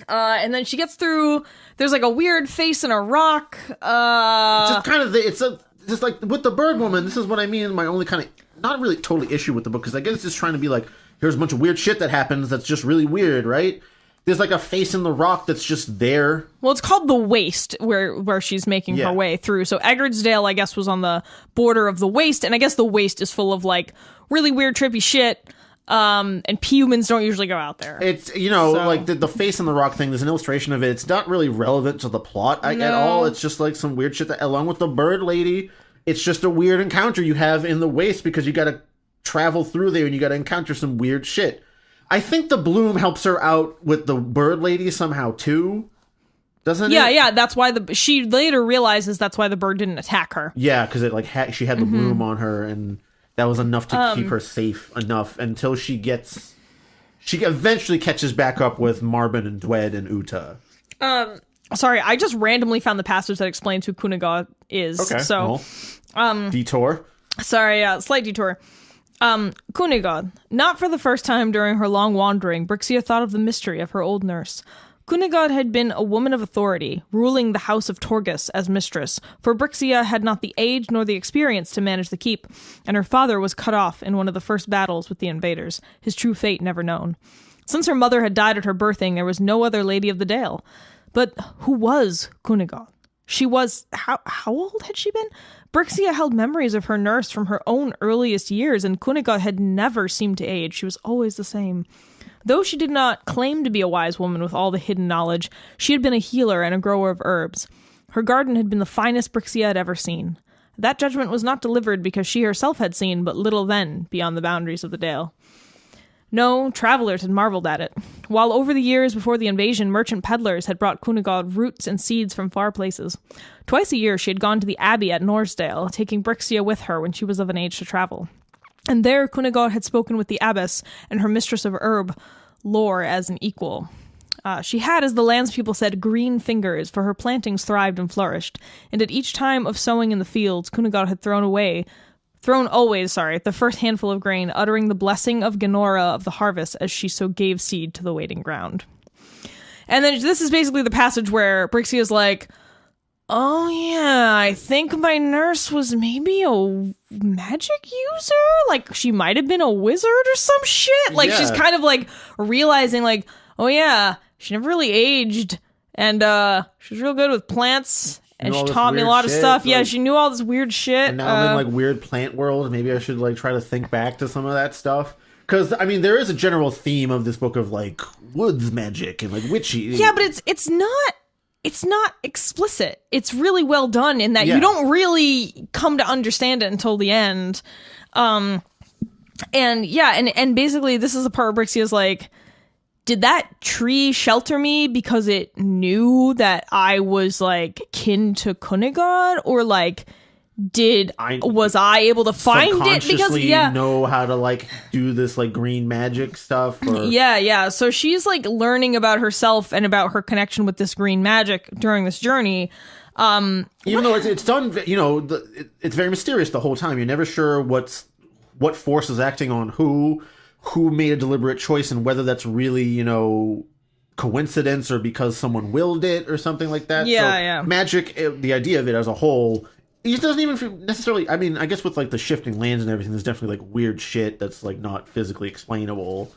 And then she gets through. There's like a weird face in a rock. Just kind of just like with the bird woman, this is what I mean. My only kind of not really totally issue with the book, because I guess it's just trying to be like, here's a bunch of weird shit that happens that's just really weird, right? There's like a face in the rock that's just there. Well, it's called the Waste, where she's making her way through. So Eggertsdale, I guess, was on the border of the Waste, and I guess the Waste is full of like really weird, trippy shit. And humans don't usually go out there. It's, like the face on the rock thing, there's an illustration of it. It's not really relevant to the plot at all. It's just like some weird shit that, along with the bird lady, it's just a weird encounter you have in the waste because you got to travel through there and you got to encounter some weird shit. I think the bloom helps her out with the bird lady somehow too. Doesn't it? Yeah, that's why she later realizes that's why the bird didn't attack her. Yeah, because it she had the bloom on her, and that was enough to keep her safe enough until she eventually catches back up with Marbin and Dwed and Uta. Sorry, I just randomly found the passage that explains who Kunigod is. Okay, so detour. Sorry, slight detour. Kunigod. Not for the first time during her long wandering, Brixia thought of the mystery of her old nurse. Kunigod had been a woman of authority, ruling the house of Torgus as mistress, for Brixia had not the age nor the experience to manage the keep, and her father was cut off in one of the first battles with the invaders, his true fate never known. Since her mother had died at her birthing, there was no other lady of the Dale. But who was Kunigod? She was... How old had she been? Brixia held memories of her nurse from her own earliest years, and Kunigod had never seemed to age. She was always the same. Though she did not claim to be a wise woman with all the hidden knowledge, she had been a healer and a grower of herbs. Her garden had been the finest Brixia had ever seen. That judgment was not delivered because she herself had seen but little then beyond the boundaries of the Dale. No, travelers had marveled at it, while over the years before the invasion, merchant peddlers had brought Kunigod roots and seeds from far places. Twice a year she had gone to the abbey at Norsdale, taking Brixia with her when she was of an age to travel. And there Kunigod had spoken with the abbess and her mistress of herb lore as an equal. She had, as the landspeople said, green fingers, for her plantings thrived and flourished, and at each time of sowing in the fields, Kunigod had thrown always the first handful of grain, uttering the blessing of Genora of the harvest as she so gave seed to the waiting ground. And then this is basically the passage where Brixia's like, oh yeah, I think my nurse was maybe a magic user? Like, she might have been a wizard or some shit? Like, she's kind of, like, realizing, like, oh yeah, she never really aged, and she was real good with plants, and she taught me a lot of stuff. Yeah, she knew all this weird shit. And now I'm in, like, weird plant world. Maybe I should, like, try to think back to some of that stuff. Because, I mean, there is a general theme of this book of, like, woods magic and, like, witchy. Yeah, but it's not explicit. It's really well done in that you don't really come to understand it until the end. And basically this is the part where Brixia's like, did that tree shelter me because it knew that I was, like, kin to Kunigod? Or, like, was I able to find it? Because, know how to, like, do this, like, green magic stuff? Or... Yeah. So she's, like, learning about herself and about her connection with this green magic during this journey. Even though it's done, it's very mysterious the whole time. You're never sure what force is acting on who made a deliberate choice, and whether that's really, coincidence or because someone willed it or something like that. Yeah. Magic, the idea of it as a whole, it doesn't even necessarily, I mean, I guess with, like, the shifting lands and everything, there's definitely, like, weird shit that's, like, not physically explainable.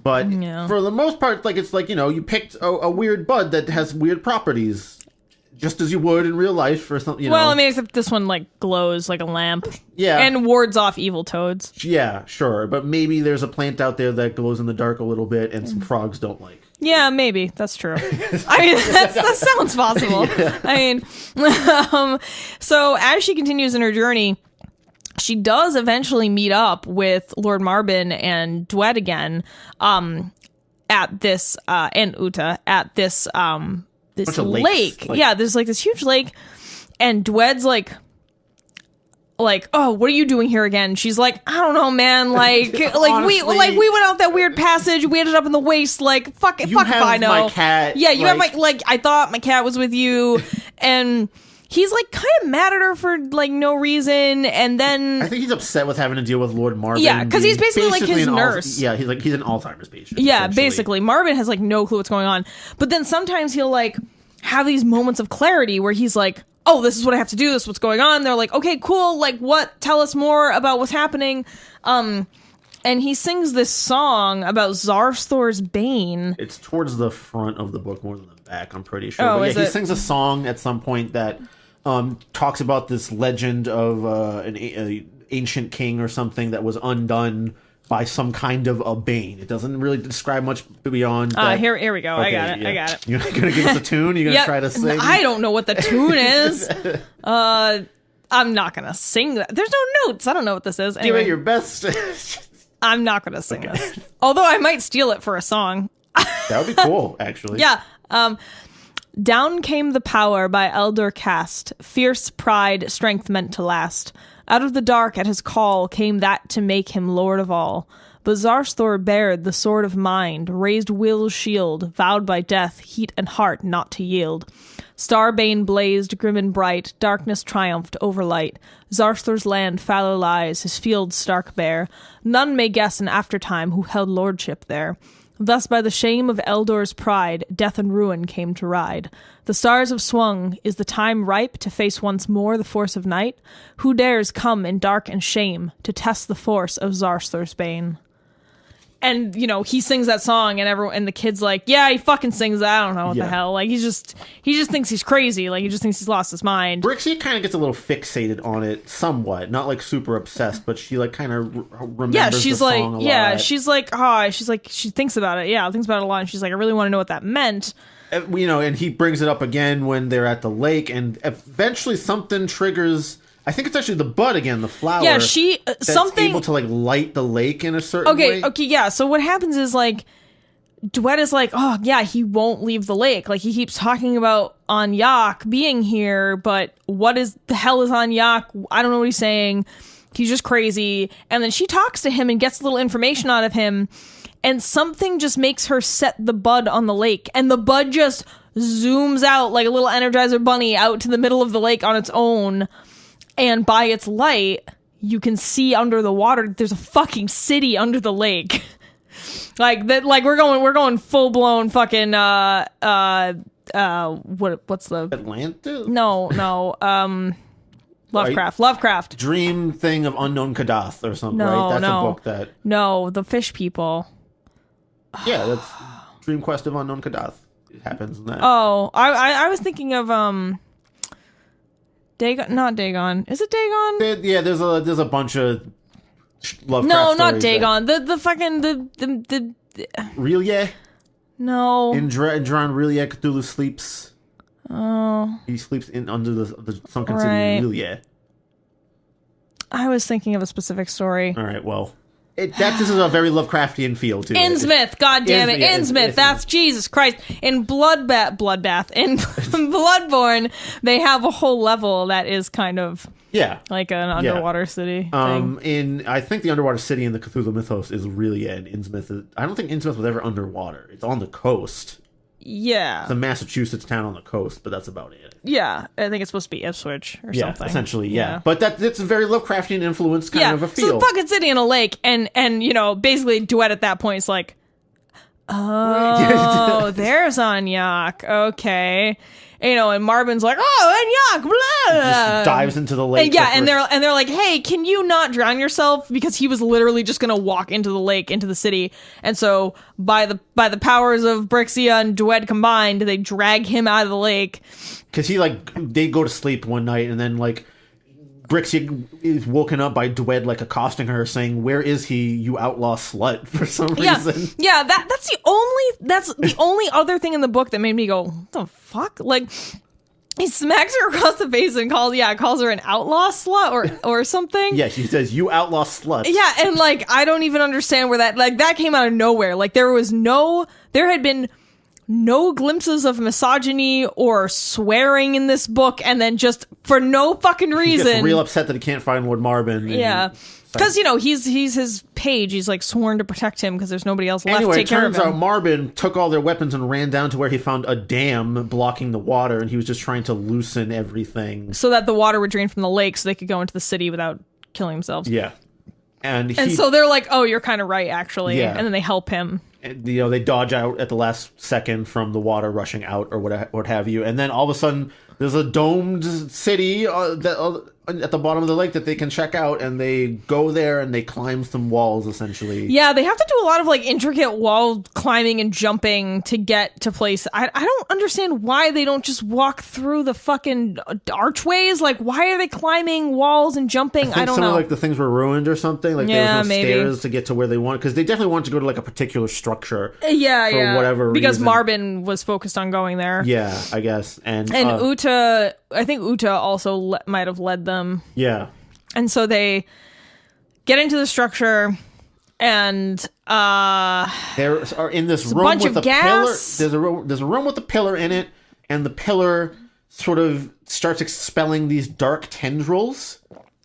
But for the most part, like, it's like, you picked a weird bud that has weird properties, just as you would in real life or something, Well, I mean, except this one, like, glows like a lamp. Yeah. And wards off evil toads. Yeah, sure. But maybe there's a plant out there that glows in the dark a little bit and some frogs don't like. Yeah, maybe. That's true. I mean, that sounds possible. Yeah. I mean, so as she continues in her journey, she does eventually meet up with Lord Marbin and Dwed again, at this, and Uta, at this lake. There's, like, this huge lake, and Dwed's like, oh, what are you doing here again? She's like, I don't know, man. Like, we went out that weird passage. We ended up in the waste. Like, fuck if I know. My cat. Yeah, you have I thought my cat was with you, and he's, like, kind of mad at her for, like, no reason, and then I think he's upset with having to deal with Lord Marbin. Yeah, because he's basically like his nurse. He's an Alzheimer's patient. Yeah, basically, Marbin has, like, no clue what's going on. But then sometimes he'll, like, have these moments of clarity where he's like, oh, this is what I have to do, this is what's going on. They're like, okay, cool, like, what? Tell us more about what's happening. And he sings this song about Zarsthor's Bane. It's towards the front of the book more than the back, I'm pretty sure. Oh, but yeah, he sings a song at some point that talks about this legend of an ancient king or something that was undone by some kind of a Bane. It doesn't really describe much beyond that. Here we go. Okay, I got it. You're gonna give us a tune? You're gonna try to sing? I don't know what the tune is. I'm not gonna sing that. There's no notes. I don't know what this is. Anyway, Give it your best. I'm not gonna sing this. Although I might steal it for a song. That would be cool, actually. Yeah. Down came the power by Eldor cast, fierce pride, strength meant to last. Out of the dark at his call came that to make him lord of all. But Zarsthor bared the sword of mind, raised will's shield, vowed by death, heat and heart not to yield. Starbane blazed grim and bright, darkness triumphed over light. Zarsthor's land fallow lies, his fields stark bare. None may guess in aftertime who held lordship there. Thus by the shame of Eldor's pride, death and ruin came to ride. The stars have swung, is the time ripe to face once more the force of night? Who dares come in dark and shame to test the force of Zarsthor's bane? And, you know, he sings that song and the kid's like, yeah, he fucking sings that. I don't know what the hell. Like, he just thinks he's crazy. Like, he just thinks he's lost his mind. Brixie kind of gets a little fixated on it somewhat. Not like super obsessed, but she like kind of remembers the song a lot. Yeah, she's like, she thinks about it. Yeah, thinks about it a lot. And she's like, I really want to know what that meant. You know, and he brings it up again when they're at the lake, and eventually something triggers. I think it's actually the bud again, the flower. Yeah, that's able to like light the lake in a certain way. Okay, yeah. So what happens is like, Dwed is like, oh yeah, he won't leave the lake. Like he keeps talking about Anyak being here, but what is the hell is Anyak? I don't know what he's saying. He's just crazy. And then she talks to him and gets a little information out of him, and something just makes her set the bud on the lake, and the bud just zooms out like a little Energizer bunny out to the middle of the lake on its own. And by its light, you can see under the water. There's a fucking city under the lake, like that. Like we're going full blown fucking what's the Atlanta? No. Lovecraft. Dream thing of Unknown Kadath or something, right? That's a book that. No, the fish people. Yeah, that's Dream Quest of Unknown Kadath. It happens in that. Oh, I was thinking of Dagon, not Dagon. Is it Dagon? Yeah, there's a bunch of Lovecraft No, not stories Dagon. The fucking the Relia? No. In Dran Relia, Cthulhu sleeps. Oh. He sleeps under the sunken Right. city of Relia. I was thinking of a specific story. All right, well, this is a very Lovecraftian feel too. Innsmouth, God damn it, Innsmouth. That's Jesus Christ. In Bloodbath, in Bloodborne, they have a whole level that is kind of like an underwater city thing. I think the underwater city in the Cthulhu mythos is Relia, and Innsmouth. I don't think Innsmouth was ever underwater. It's on the coast. Yeah. It's a Massachusetts town on the coast, but that's about it. Yeah, I think it's supposed to be Ipswich or something. Essentially, yeah. But it's a very Lovecraftian influence kind of a feel. So the fucking city in a lake, and you know, basically Duet at that point is like, oh, there's Anyak. Okay. You know, and Marvin's like, oh, Anyak, blah, blah. Just dives into the lake. And they're like, hey, can you not drown yourself? Because he was literally just gonna walk into the lake, into the city. And so by the powers of Brixia and Dwed combined, they drag him out of the lake. Because they go to sleep one night, and then Brixia is woken up by Dwed accosting her, saying, "Where is he, you outlaw slut?" For some reason. Yeah, that's the only other thing in the book that made me go, what the fuck? Like, he smacks her across the face and calls her an outlaw slut or something. Yeah, she says, "You outlaw slut." Yeah, and I don't even understand where that came out of nowhere. There had been no glimpses of misogyny or swearing in this book, and then just for no fucking reason, he gets real upset that he can't find Lord Marvin. Yeah, because he's his page. He's sworn to protect him because there's nobody else left to take care of him. Turns out Marvin took all their weapons and ran down to where he found a dam blocking the water, and he was just trying to loosen everything so that the water would drain from the lake, so they could go into the city without killing themselves. Yeah, and so they're like, "Oh, you're kind of right, actually," and then they help him. And, they dodge out at the last second from the water rushing out or what have you, and then all of a sudden There's a domed city at the bottom of the lake that they can check out, and they go there and they climb some walls, essentially. Yeah, they have to do a lot of like intricate wall climbing and jumping to get to place. I don't understand why they don't just walk through the fucking archways. Like, why are they climbing walls and jumping? I don't some know. of like the things were ruined or something. Like there was no maybe. stairs to get to where they want, because they definitely wanted to go to like a particular structure. Yeah, whatever because reason. Marbin was focused on going there. Yeah, I guess, and Uta, I think Uta also might have led them. Yeah. And so they get into the structure, and they are in this room bunch with of a pillar. gas. There's a room with a pillar in it, and the pillar sort of starts expelling these dark tendrils.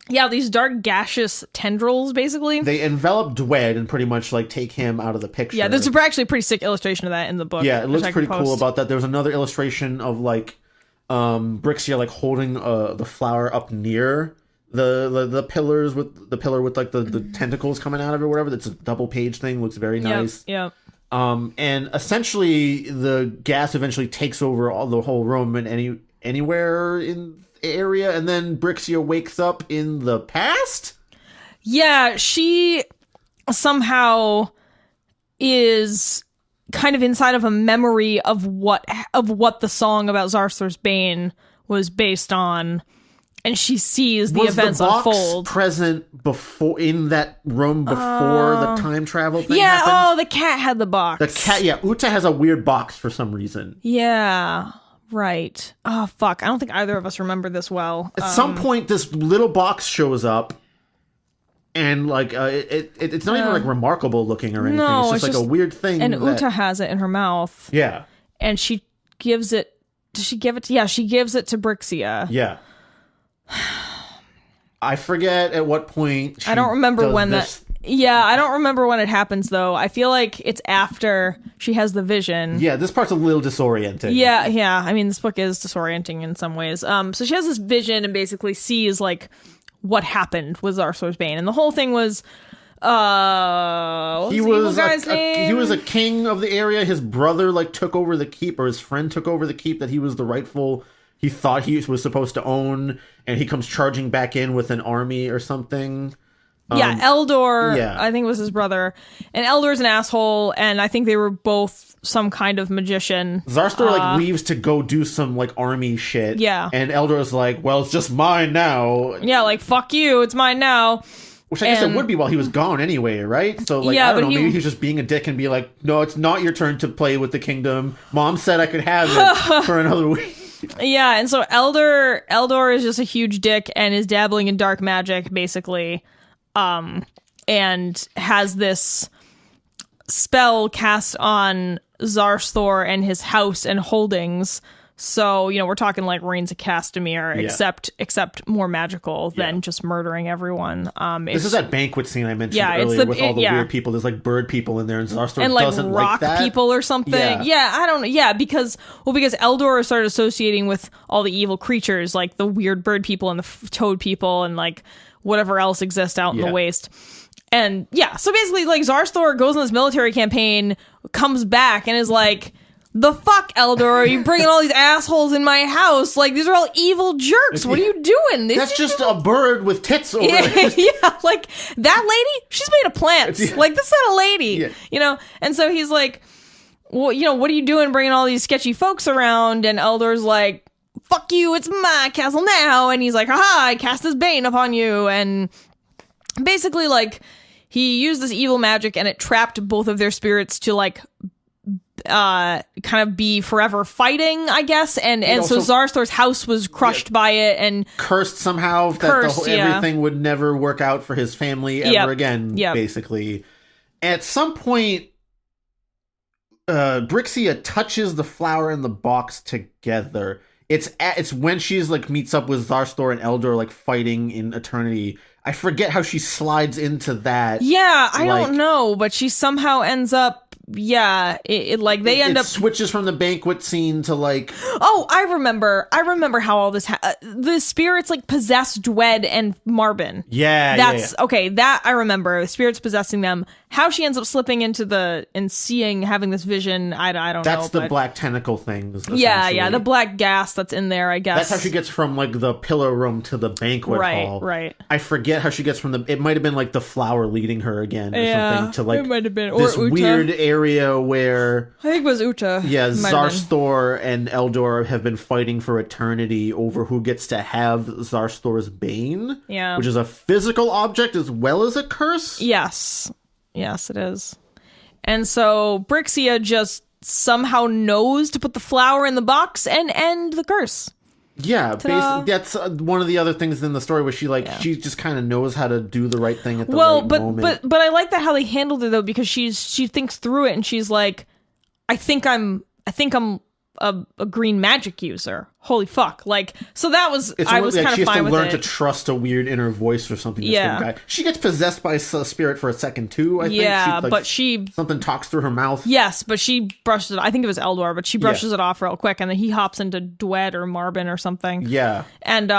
Yeah, these dark gaseous tendrils, basically. They envelop Dwed and pretty much like take him out of the picture. Yeah, there's actually a pretty sick illustration of that in the book. Yeah, it looks pretty post. cool about that. There was another illustration of like Brixia like holding the flower up near the pillars with the pillar with like the tentacles coming out of it or whatever. That's a double page thing. Looks very nice. Yep. And essentially the gas eventually takes over the whole room and anywhere in the area, and then Brixia wakes up in the past. Yeah, she somehow is kind of inside of a memory of what the song about Zarsthor's Bane was based on, and she sees the events the box unfold. Present before in that room before the time travel thing Yeah, happened? the cat had the box. The cat, yeah. Uta has a weird box for some reason. Yeah, right. Oh, fuck. I don't think either of us remember this well. At some point, this little box shows up, and like it's not even like remarkable looking or anything. No, it's just like a weird thing. And Uta has it in her mouth. Yeah. And she gives it. Does she give it to? Yeah, she gives it to Brixia. Yeah. I forget at what point. I don't remember when that. Yeah, I don't remember when it happens though. I feel like it's after she has the vision. Yeah, this part's a little disorienting. Yeah. I mean, this book is disorienting in some ways. So she has this vision and basically sees like what happened with Zarsthor's Bane, and the whole thing was. He was a king of the area. His brother like took over the keep, or his friend took over the keep that he was the rightful. He thought he was supposed to own, and he comes charging back in with an army or something. Eldor, yeah. I think was his brother. And Eldor's an asshole, and I think they were both some kind of magician. Zarsthor like leaves to go do some like army shit. Yeah. And Eldor's like, well, it's just mine now. Yeah, like, fuck you, it's mine now. Which I guess it would be while he was gone anyway, right? So like, I don't know, maybe he's just being a dick and be like, no, it's not your turn to play with the kingdom. Mom said I could have it for another week. Yeah, and so Eldor is just a huge dick and is dabbling in dark magic, basically. And has this spell cast on Zarsthor and his house and holdings. So, we're talking like Reigns of Castamere, except more magical than just murdering everyone. This is that banquet scene I mentioned earlier with all the weird people. There's like bird people in there, and Zarsthor and doesn't rock like that. people or something. Yeah, I don't know. Yeah, because Eldor started associating with all the evil creatures, like the weird bird people and the toad people and like whatever else exists out in the waste. And so basically like Zarsthor goes on this military campaign, comes back and is like, the fuck, Eldor? Are you bringing all these assholes in my house? Like, these are all evil jerks. What are you doing? That's just a bird with tits over it. Yeah, like, that lady, she's made of plants. Like, this is not a lady. And so he's like, well, what are you doing bringing all these sketchy folks around? And Eldor's like, fuck you, it's my castle now. And he's like, haha, I cast this Bane upon you. And basically, like, he used this evil magic and it trapped both of their spirits to, like, kind of be forever fighting, I guess, and so Zarsthor's house was crushed by it and cursed somehow that everything would never work out for his family ever again. Basically, at some point, Brixia touches the flower and the box together. It's when she's like meets up with Zarsthor and Eldor like fighting in eternity. I forget how she slides into that. Yeah, I don't know, but she somehow ends up it like they end up switches from the banquet scene to like, oh, I remember how all this the spirits like possess Dwed and Marbin. That's okay, that I remember, the spirits possessing them. How she ends up slipping into having this vision, I don't know. That's the black tentacle thing. The black gas that's in there, I guess. That's how she gets from like the pillar room to the banquet hall. Right. I forget how she gets from it might have been like the flower leading her again or something to like it might have been this Uta. weird area where I think it was Uta. Yeah, Zarsthor and Eldor have been fighting for eternity over who gets to have Zarsthor's Bane. Yeah. Which is a physical object as well as a curse. Yes, it is. And so Brixia just somehow knows to put the flower in the box and end the curse. Yeah, that's one of the other things in the story where she just kind of knows how to do the right thing at the right moment. But I like that how they handled it though, because she thinks through it and she's like, I think I'm a green magic user. Holy fuck! Like, so that was I was kind of fine with it. She has to learn to trust a weird inner voice or something. She gets possessed by a spirit for a second too. I think. Yeah, but something talks through her mouth. Yes, but she brushes it. I think it was Eldor, but she brushes it off real quick, and then he hops into Dwed or Marbin or something. Yeah, and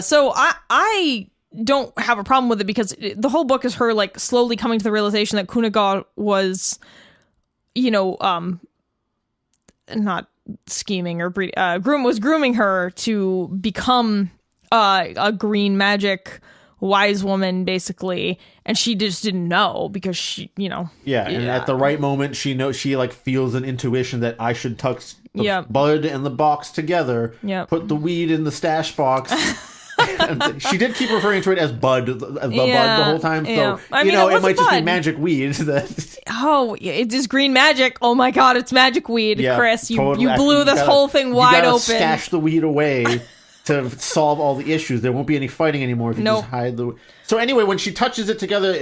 so I don't have a problem with it because the whole book is her like slowly coming to the realization that Kunagar was, not scheming or grooming her to become a green magic wise woman, basically, and she just didn't know because she, and at the right moment she feels an intuition that I should tuck the bud and the box together, put the weed in the stash box. She did keep referring to it as bud, bud the whole time. So it might just be magic weed. It is green magic. Oh my god, it's magic weed, Chris. You blew this whole thing wide open. Stash the weed away to solve all the issues. There won't be any fighting anymore if you just hide the. So anyway, when she touches it together,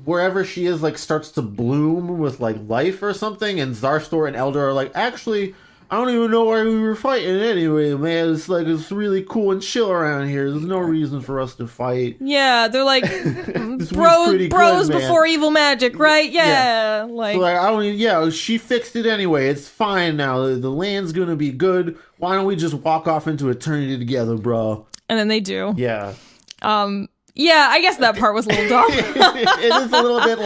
wherever she is starts to bloom with life or something. And Zarsthor and Eldor are like, actually, I don't even know why we were fighting anyway, man. It's really cool and chill around here. There's no reason for us to fight. Yeah, they're like bros before evil magic, right? Yeah. She fixed it anyway. It's fine now. The land's gonna be good. Why don't we just walk off into eternity together, bro? And then they do. Yeah. Yeah, I guess that part was a little dumb. It is a little bit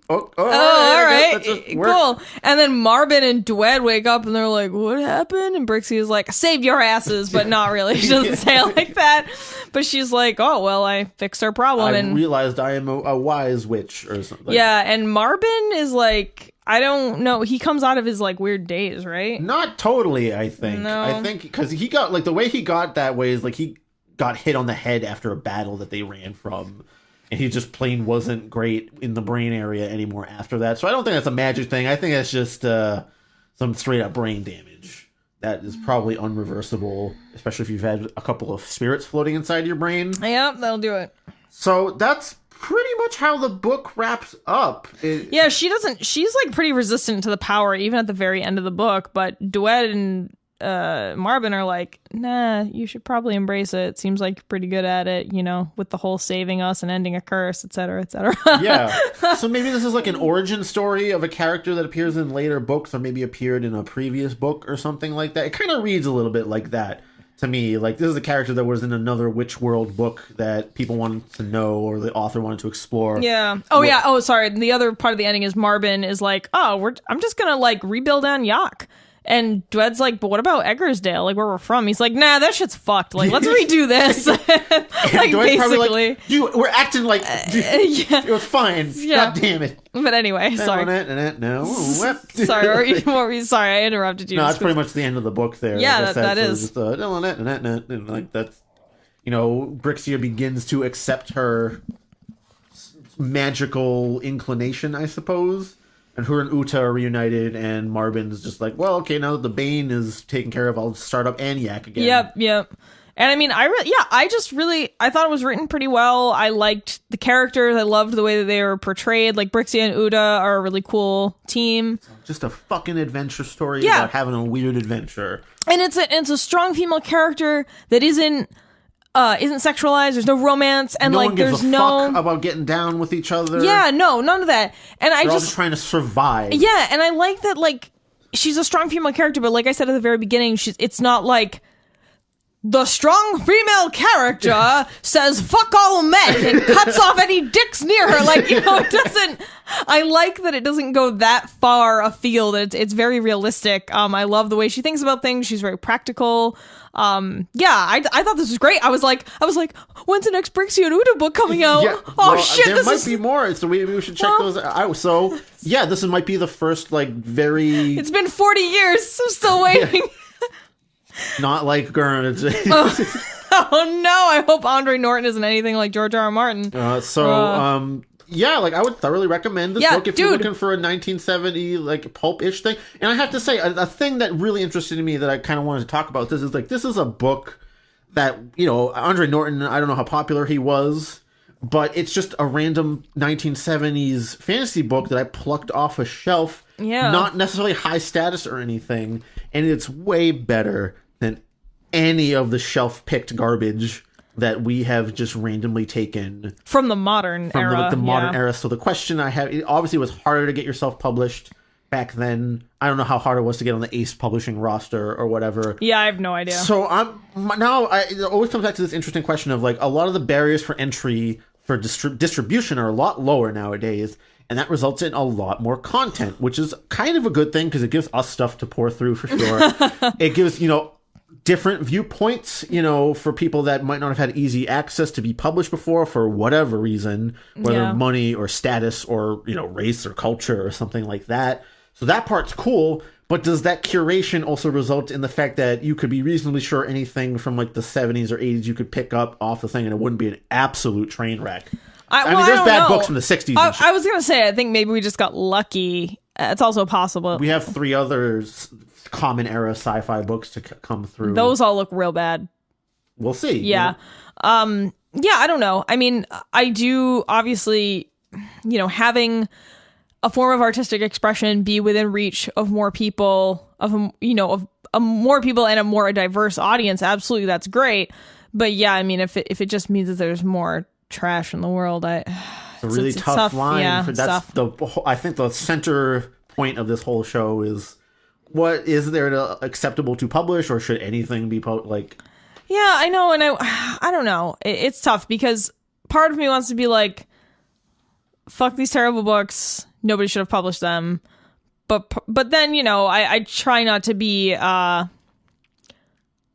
all right, cool. And then Marbin and Dwed wake up and they're like, what happened? And Brixie is like, save your asses, but not really. She doesn't say it like that. But she's like, oh, well, I fixed our problem. I realized I am a wise witch or something. Yeah, and Marbin is like, I don't know. He comes out of his weird daze, right? Not totally, I think. No. I think because he got the way he got that way is he got hit on the head after a battle that they ran from, and he just plain wasn't great in the brain area anymore after that. So I don't think that's a magic thing. I think that's just some straight up brain damage that is probably unreversible, especially if you've had a couple of spirits floating inside your brain. Yeah, that'll do it. So that's pretty much how the book wraps up. She's pretty resistant to the power even at the very end of the book, but Dwed and Marbin are like, nah, you should probably embrace it. Seems like you're pretty good at it, with the whole saving us and ending a curse, etc., etc. Yeah. So maybe this is an origin story of a character that appears in later books or maybe appeared in a previous book or something like that. It kind of reads a little bit like that to me. This is a character that was in another Witch World book that people wanted to know or the author wanted to explore. Yeah. Oh, sorry. The other part of the ending is Marbin is like, I'm just gonna rebuild Yak. And Dwed's like, but what about Eggersdale? Where we're from? He's like, nah, that shit's fucked. Let's redo this. Basically. We're acting like it was fine. Yeah. God damn it. But anyway, sorry. No. Sorry, sorry, I interrupted you. No, that's pretty much the end of the book there. Yeah, that is. That's, Brixia begins to accept her magical inclination, I suppose. And her and Uta are reunited, and Marbin's just like, well, okay, now that the Bane is taken care of, I'll start up Aniak again. Yep. And I mean, I thought it was written pretty well. I liked the characters. I loved the way that they were portrayed. Brixia and Uta are a really cool team. Just a fucking adventure story about having a weird adventure. And it's a strong female character that isn't isn't sexualized. There's no romance, and No like one gives there's a no fuck about getting down with each other. yeah, no, none of that. And I They're all just trying to survive. yeah, and I like that like she's a strong female character, but like I said at the very beginning, it's not like the strong female character says fuck all men and cuts off any dicks near her. Like, you know, it doesn't. I like that it doesn't go that far afield. It's very realistic. I love the way she thinks about things. She's very practical. I thought this was great. I was like, when's the next Brixie and Uda book coming out? Yeah, Shit, there might be more. So we should check those out. So yeah, this might be the first like very. It's been 40 years. I'm still waiting. Not like Gurren. Oh no! I hope Andre Norton isn't anything like George R. R. Martin. Yeah, like I would thoroughly recommend this book if you're looking for a 1970 like pulp-ish thing. And I have to say, a thing that really interested me that I kind of wanted to talk about this is a book that, you know, Andre Norton, I don't know how popular he was, but it's just a random 1970s fantasy book that I plucked off a shelf. Yeah. Not necessarily high status or anything, and it's way better than any of the shelf-picked garbage that we have just randomly taken from the modern era. The modern era. So the question I have, obviously it was harder to get yourself published back then. I don't know how hard it was to get on the Ace Publishing roster or whatever. Yeah, I have no idea. So it always comes back to this interesting question of like a lot of the barriers for entry for distribution are a lot lower nowadays. And that results in a lot more content, which is kind of a good thing because it gives us stuff to pour through for sure. It gives, you know, different viewpoints, you know, for people that might not have had easy access to be published before for whatever reason, whether money or status or, you know, race or culture or something like that. So that part's cool. But does that curation also result in the fact that you could be reasonably sure anything from like the 70s or 80s you could pick up off the thing and it wouldn't be an absolute train wreck? I mean, there's bad books from the 60s. I was going to say, I think maybe we just got lucky. It's also possible. We have 3 other common era sci-fi books to come through. Those all look real bad. We'll see. Yeah. Yeah, I don't know. I mean, I do obviously, you know, having a form of artistic expression be within reach of more people, of more people and a more diverse audience. Absolutely, that's great. But yeah, I mean, if it just means that there's more trash in the world, it's a really tough line. Yeah, I think the center point of this whole show is what is there acceptable to publish, or should anything be like? Yeah, I know, and I don't know. It's tough because part of me wants to be like, fuck these terrible books. Nobody should have published them. But then, you know, I try not to be. I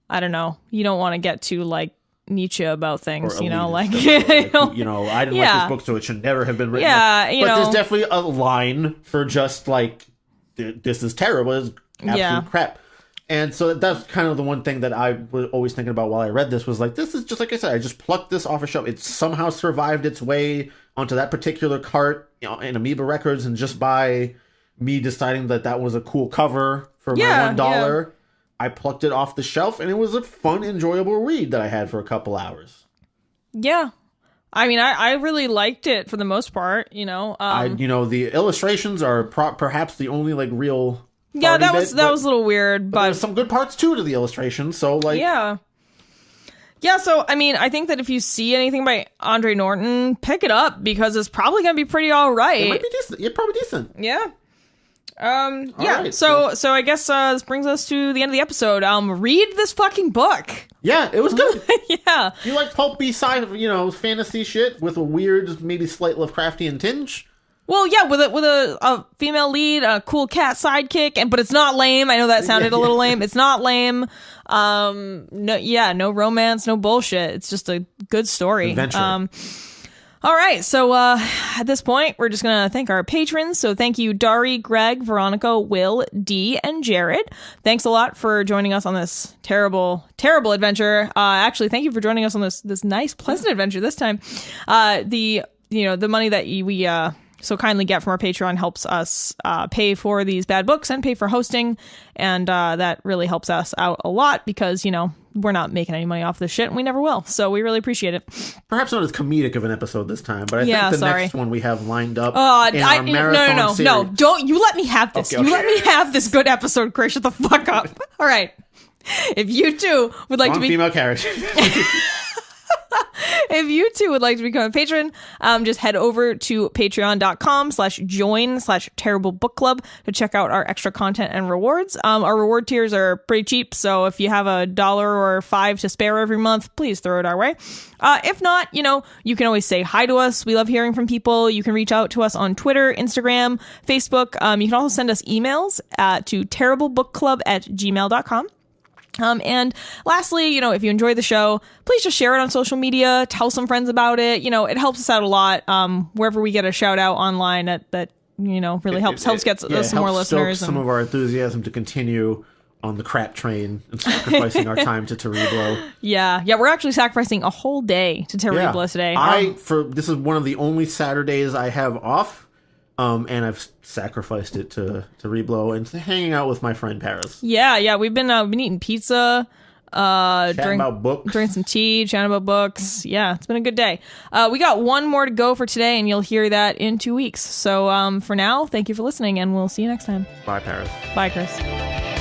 don't know. You don't want to get too like Nietzsche about things, you know, like, I didn't like this book, so it should never have been written. Yeah, but there's definitely a line for just like, this is terrible, it's absolute crap. And so that's kind of the one thing that I was always thinking about while I read this was like, this is just like I said, I just plucked this off a shelf. It somehow survived its way onto that particular cart, you know, in Amoeba Records, and just by me deciding that was a cool cover for my $1. Yeah. I plucked it off the shelf, and it was a fun, enjoyable read that I had for a couple hours. Yeah. I mean, I really liked it for the most part, you know. The illustrations are perhaps the only, like, real... Yeah, that was a little weird, but... There's some good parts, too, to the illustrations, so, like... Yeah. Yeah, so, I mean, I think that if you see anything by Andre Norton, pick it up, because it's probably going to be pretty all right. It might be decent. Yeah, probably decent. Yeah. Right, so I guess this brings us to the end of the episode. Read this fucking book. Yeah, it was good. Yeah. You like pulpy fantasy shit with a weird, maybe slight Lovecraftian tinge? Well, yeah, with a female lead, a cool cat sidekick, but it's not lame. I know that sounded a little lame. It's not lame. No romance, no bullshit. It's just a good story. Adventure. All right, so at this point, we're just going to thank our patrons. So thank you, Dari, Greg, Veronica, Will, Dee, and Jared. Thanks a lot for joining us on this terrible, terrible adventure. Actually, thank you for joining us on this nice, pleasant adventure this time. The money that we so kindly get from our Patreon helps us pay for these bad books and pay for hosting, and that really helps us out a lot because, you know, we're not making any money off this shit, and we never will. So we really appreciate it. Perhaps not as comedic of an episode this time, but I think the next one we have lined up in our marathon series. No, don't you let me have this. Okay. You let me have this good episode, Chris. Shut the fuck up. All right. If you two would like to be female character. If you too would like to become a patron, just head over to patreon.com/join/terrible book club to check out our extra content and rewards. Our reward tiers are pretty cheap, so if you have $1 or $5 to spare every month, please throw it our way. If not, you can always say hi to us. We love hearing from people. You can reach out to us on Twitter, Instagram, Facebook. You can also send us emails to terriblebookclub@gmail.com. And lastly, if you enjoy the show, please just share it on social media, tell some friends about it. It helps us out a lot. Wherever we get a shout out online that really helps get some more listeners. Some of our enthusiasm to continue on the crap train and sacrificing our time to Terriblo. Yeah, we're actually sacrificing a whole day to Terriblo today. This is one of the only Saturdays I have off. And I've sacrificed it to Reblo and to hanging out with my friend Paris. Yeah, we've been eating pizza, chatting about books, drinking some tea, chatting about books. Yeah, it's been a good day. We got one more to go for today, and you'll hear that in 2 weeks. So for now, thank you for listening, and we'll see you next time. Bye, Paris. Bye, Chris.